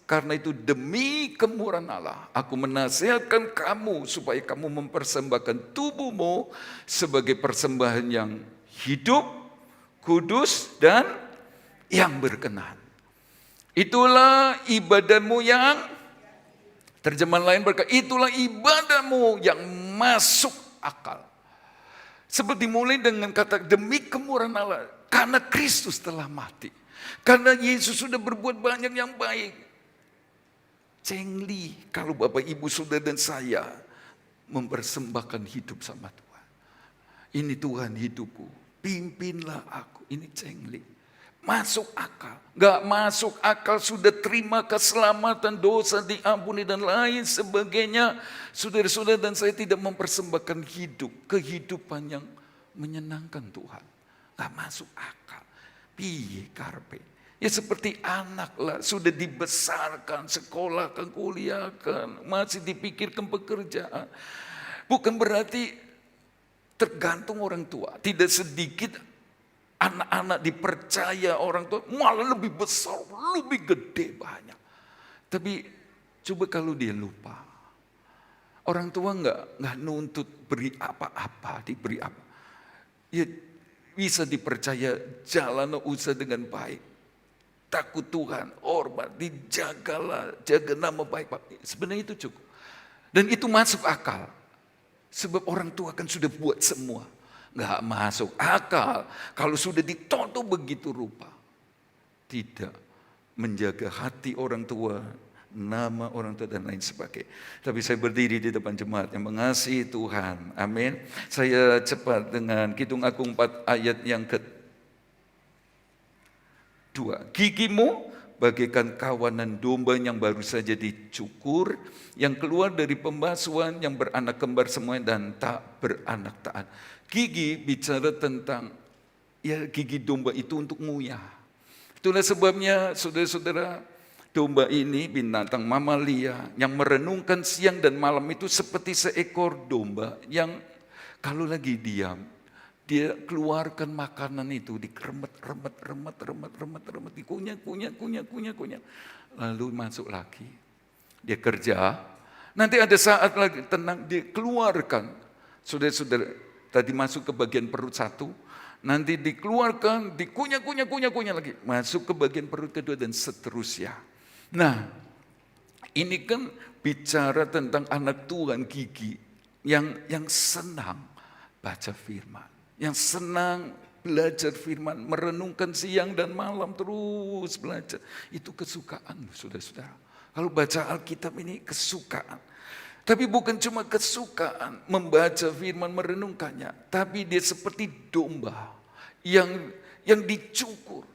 karena itu demi kemurahan Allah, aku menasihatkan kamu supaya kamu mempersembahkan tubuhmu sebagai persembahan yang hidup, kudus, dan yang berkenan. Itulah ibadahmu yang, terjemahan lain berkata, itulah ibadahmu yang masuk akal. Seperti mulai dengan kata demi kemurahan Allah, karena Kristus telah mati. Karena Yesus sudah berbuat banyak yang baik. Cengli kalau Bapak Ibu Saudara dan saya mempersembahkan hidup sama Tuhan. Ini Tuhan hidupku, pimpinlah aku. Ini cengli. Masuk akal. Gak masuk akal, sudah terima keselamatan, dosa diampuni dan lain sebagainya. Saudara-saudara dan saya tidak mempersembahkan hidup, kehidupan yang menyenangkan Tuhan. Gak masuk akal. Piye karpe. Ya seperti anak lah, sudah dibesarkan, sekolahkan, kuliahkan, masih dipikirkan pekerjaan. Bukan berarti tergantung orang tua. Tidak sedikit anak-anak dipercaya orang tua, malah lebih besar, lebih gede banyak. Tapi coba kalau dia lupa. Orang tua nggak nuntut beri apa-apa, diberi apa. Ya bisa dipercaya jalan usaha dengan baik. Takut Tuhan, hormat, dijagalah, jaga nama baik. Sebenarnya itu cukup. Dan itu masuk akal. Sebab orang tua kan sudah buat semua. Nggak masuk akal kalau sudah ditonton begitu rupa. Tidak menjaga hati orang tua, nama orang tua dan lain sebagainya. Tapi saya berdiri di depan jemaat yang mengasihi Tuhan. Amin. Saya cepat dengan Kidung Agung 4 ayat yang ke-2. Gigimu bagaikan kawanan domba yang baru saja dicukur, yang keluar dari pembasuhan, yang beranak kembar semuanya dan tak beranak taat. Gigi bicara tentang, ya gigi domba itu untuk nguyah. Itulah sebabnya saudara-saudara, domba ini binatang mamalia yang merenungkan siang dan malam itu seperti seekor domba yang kalau lagi diam, dia keluarkan makanan itu, dikeremet, remet, dikunyah. Lalu masuk lagi. Dia kerja, nanti ada saat lagi tenang, dia keluarkan. Saudara-saudara, tadi masuk ke bagian perut satu, nanti dikeluarkan, dikunyah lagi. Masuk ke bagian perut kedua dan seterusnya. Nah, ini kan bicara tentang anak Tuhan gigi yang senang baca firman. Yang senang belajar firman, merenungkan siang dan malam terus belajar. Itu kesukaan, saudara-saudara. Kalau baca Alkitab ini kesukaan. Tapi bukan cuma kesukaan membaca firman, merenungkannya. Tapi dia seperti domba yang dicukur.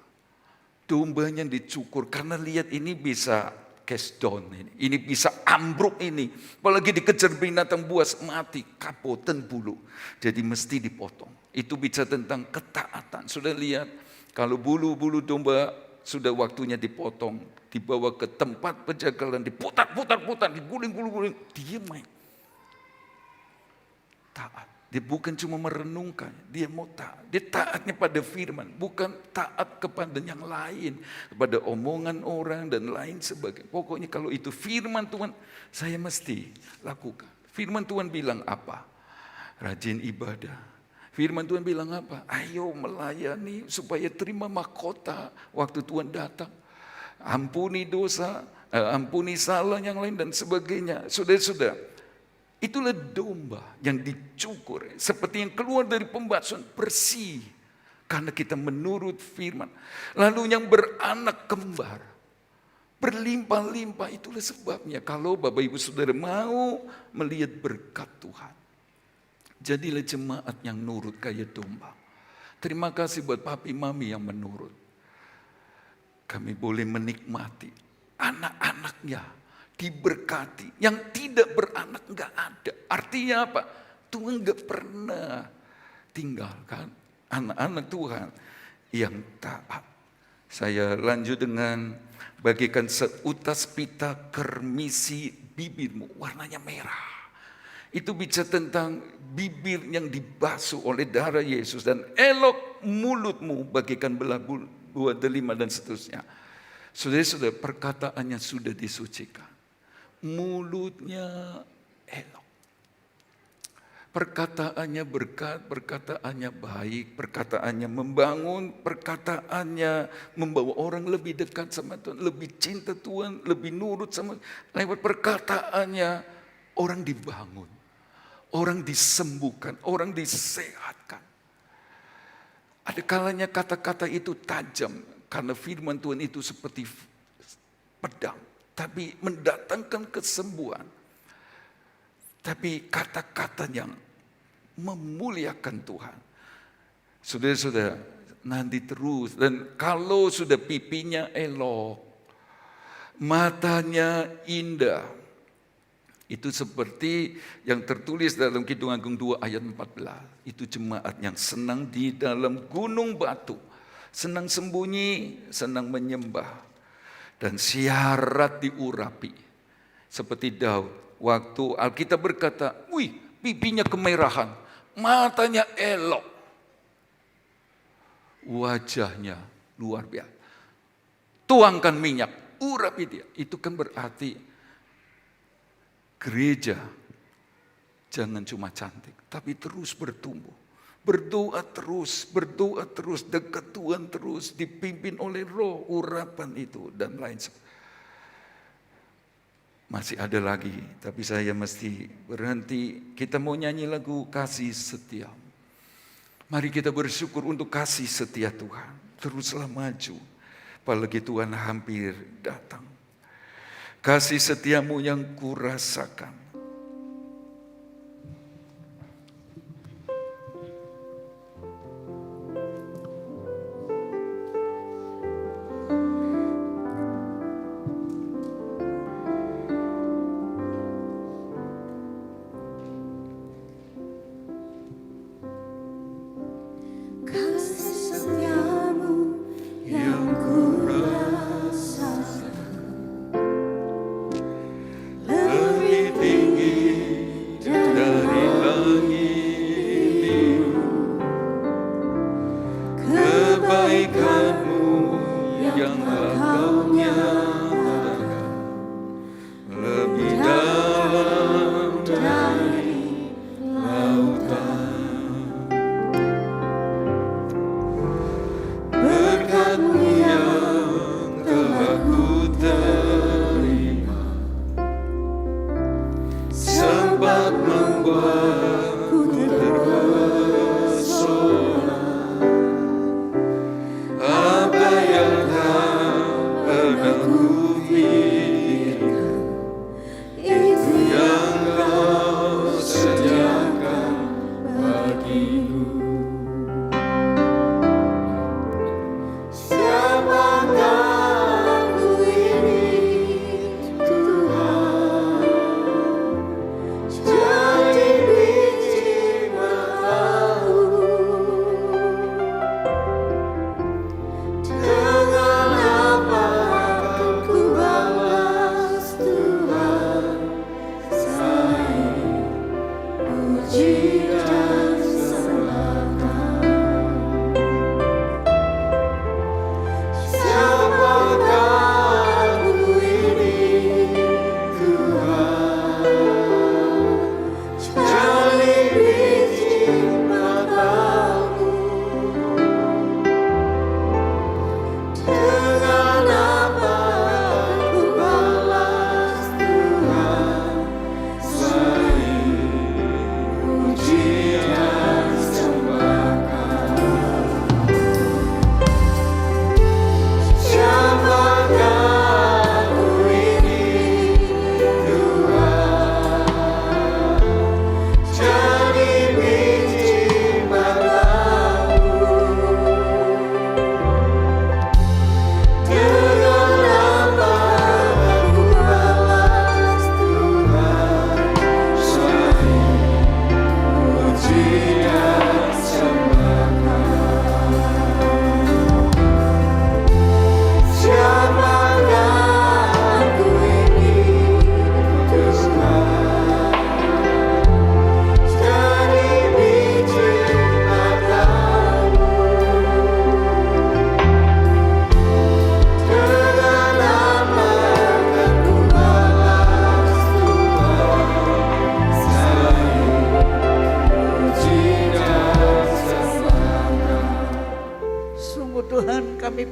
Dombanya dicukur karena lihat ini bisa cast down ini bisa ambruk ini. Apalagi dikejar binatang buas mati, kapoten bulu. Jadi mesti dipotong. Itu bicara tentang ketaatan. Sudah lihat kalau bulu-bulu domba sudah waktunya dipotong, dibawa ke tempat penjagalan, diputar-putar, diguling-guling, dia main. Taat. Dia bukan cuma merenungkan, dia mau taat. Dia taatnya pada firman, bukan taat kepada yang lain, kepada omongan orang dan lain sebagainya. Pokoknya kalau itu firman Tuhan, saya mesti lakukan. Firman Tuhan bilang apa? Rajin ibadah. Firman Tuhan bilang apa? Ayo melayani supaya terima mahkota waktu Tuhan datang. Ampuni dosa, ampuni salah yang lain dan sebagainya. Saudara-saudara, itulah domba yang dicukur seperti yang keluar dari pembasuhan bersih karena kita menurut firman. Lalu yang beranak kembar berlimpah-limpah, itulah sebabnya kalau Bapak Ibu Saudara mau melihat berkat Tuhan, jadilah jemaat yang nurut kayak domba. Terima kasih buat papi mami yang menurut. Kami boleh menikmati anak-anaknya diberkati. Yang tidak beranak nggak ada. Artinya apa? Tuhan nggak pernah tinggalkan anak-anak Tuhan yang taat. Saya lanjut dengan bagikan seutas pita kermisi bibirmu, warnanya merah. Itu bicara tentang bibir yang dibasuh oleh darah Yesus. Dan elok mulutmu bagikan belah buah delima dan seterusnya. Saudara-saudara, perkataannya sudah disucikan. Mulutnya elok. Perkataannya berkat, perkataannya baik, perkataannya membangun, perkataannya membawa orang lebih dekat sama Tuhan, lebih cinta Tuhan, lebih nurut sama. Lewat perkataannya orang dibangun, orang disembuhkan, orang disehatkan. Ada kalanya kata-kata itu tajam karena firman Tuhan itu seperti pedang, tapi mendatangkan kesembuhan. Tapi kata-kata yang memuliakan Tuhan. Saudara-saudara, nanti terus. Dan kalau sudah pipinya elok, matanya indah, itu seperti yang tertulis dalam Kidung Agung 2 ayat 14. Itu jemaat yang senang di dalam gunung batu, senang sembunyi, senang menyembah, dan syarat diurapi. Seperti Daud. Waktu Alkitab berkata, wih, pipinya kemerahan, matanya elok, wajahnya luar biasa. Tuangkan minyak, urapi dia. Itu kan berarti gereja jangan cuma cantik, tapi terus bertumbuh. Berdoa terus, dekat Tuhan terus, dipimpin oleh Roh, urapan itu dan lain sebagainya. Masih ada lagi, tapi saya mesti berhenti. Kita mau nyanyi lagu Kasih Setia. Mari kita bersyukur untuk kasih setia Tuhan. Teruslah maju, apalagi Tuhan hampir datang. Kasih setiamu yang kurasakan.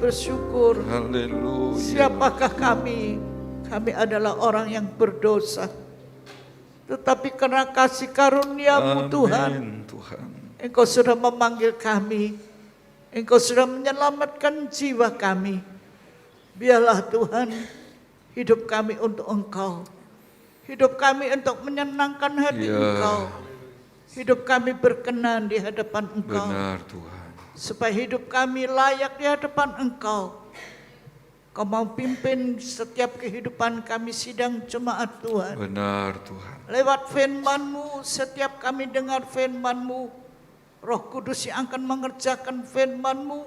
bersyukur. Haleluya. Siapakah kami? Kami adalah orang yang berdosa. Tetapi karena kasih karunia-Mu Tuhan, Amin, Tuhan. Engkau sudah memanggil kami. Engkau sudah menyelamatkan jiwa kami. Biarlah Tuhan, hidup kami untuk Engkau. Hidup kami untuk menyenangkan hati Ya. Engkau. Hidup kami berkenan di hadapan Engkau. Benar Tuhan. Supaya hidup kami layak di hadapan Engkau. Kau mau pimpin setiap kehidupan kami sidang jemaat Tuhan. Benar Tuhan. Lewat firman-Mu, setiap kami dengar firman-Mu, Roh Kudus yang akan mengerjakan firman-Mu,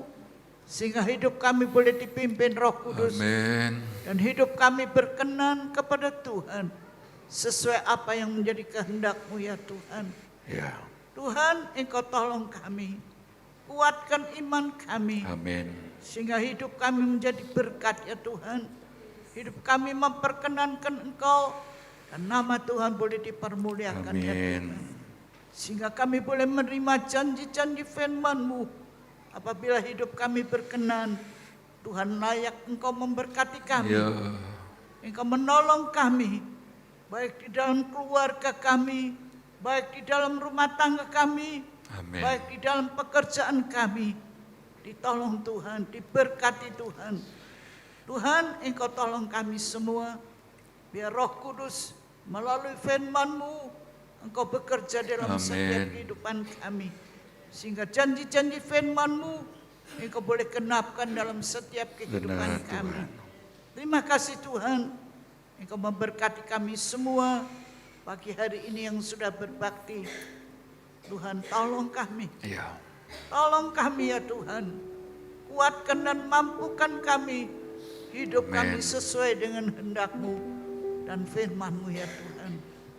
sehingga hidup kami boleh dipimpin Roh Kudus. Amin. Dan hidup kami berkenan kepada Tuhan, sesuai apa yang menjadi kehendak-Mu ya Tuhan. Ya. Tuhan, Engkau tolong kami, kuatkan iman kami, Amin. sehingga hidup kami menjadi berkat ya Tuhan. Hidup kami memperkenankan Engkau, dan nama Tuhan boleh dipermuliakan ya Amin. Tuhan. Sehingga kami boleh menerima janji-janji firman-Mu. Apabila hidup kami berkenan, Tuhan layak Engkau memberkati kami. Ya. Engkau menolong kami, baik di dalam keluarga kami, baik di dalam rumah tangga kami, Amin. baik di dalam pekerjaan kami. Ditolong Tuhan, diberkati Tuhan. Tuhan, Engkau tolong kami semua. Biar Roh Kudus melalui firman-Mu, Engkau bekerja dalam Amin. setiap kehidupan kami. Sehingga janji-janji firman-Mu, Engkau boleh genapkan dalam setiap kehidupan Benar, kami. Tuhan. Terima kasih Tuhan. Engkau memberkati kami semua pagi hari ini yang sudah berbakti. Tuhan, tolong kami. Ya. Tolong kami ya Tuhan. Kuatkan dan mampukan kami. Hidup Amin. kami sesuai dengan hendak-Mu dan firman-Mu ya Tuhan.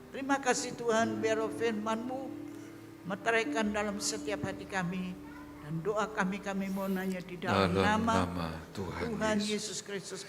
Terima kasih Tuhan, biar firman-Mu meteraikan dalam setiap hati kami. Dan doa kami mohon hanya di dalam Dalam nama nama Tuhan Tuhan Yesus. Yesus Kristus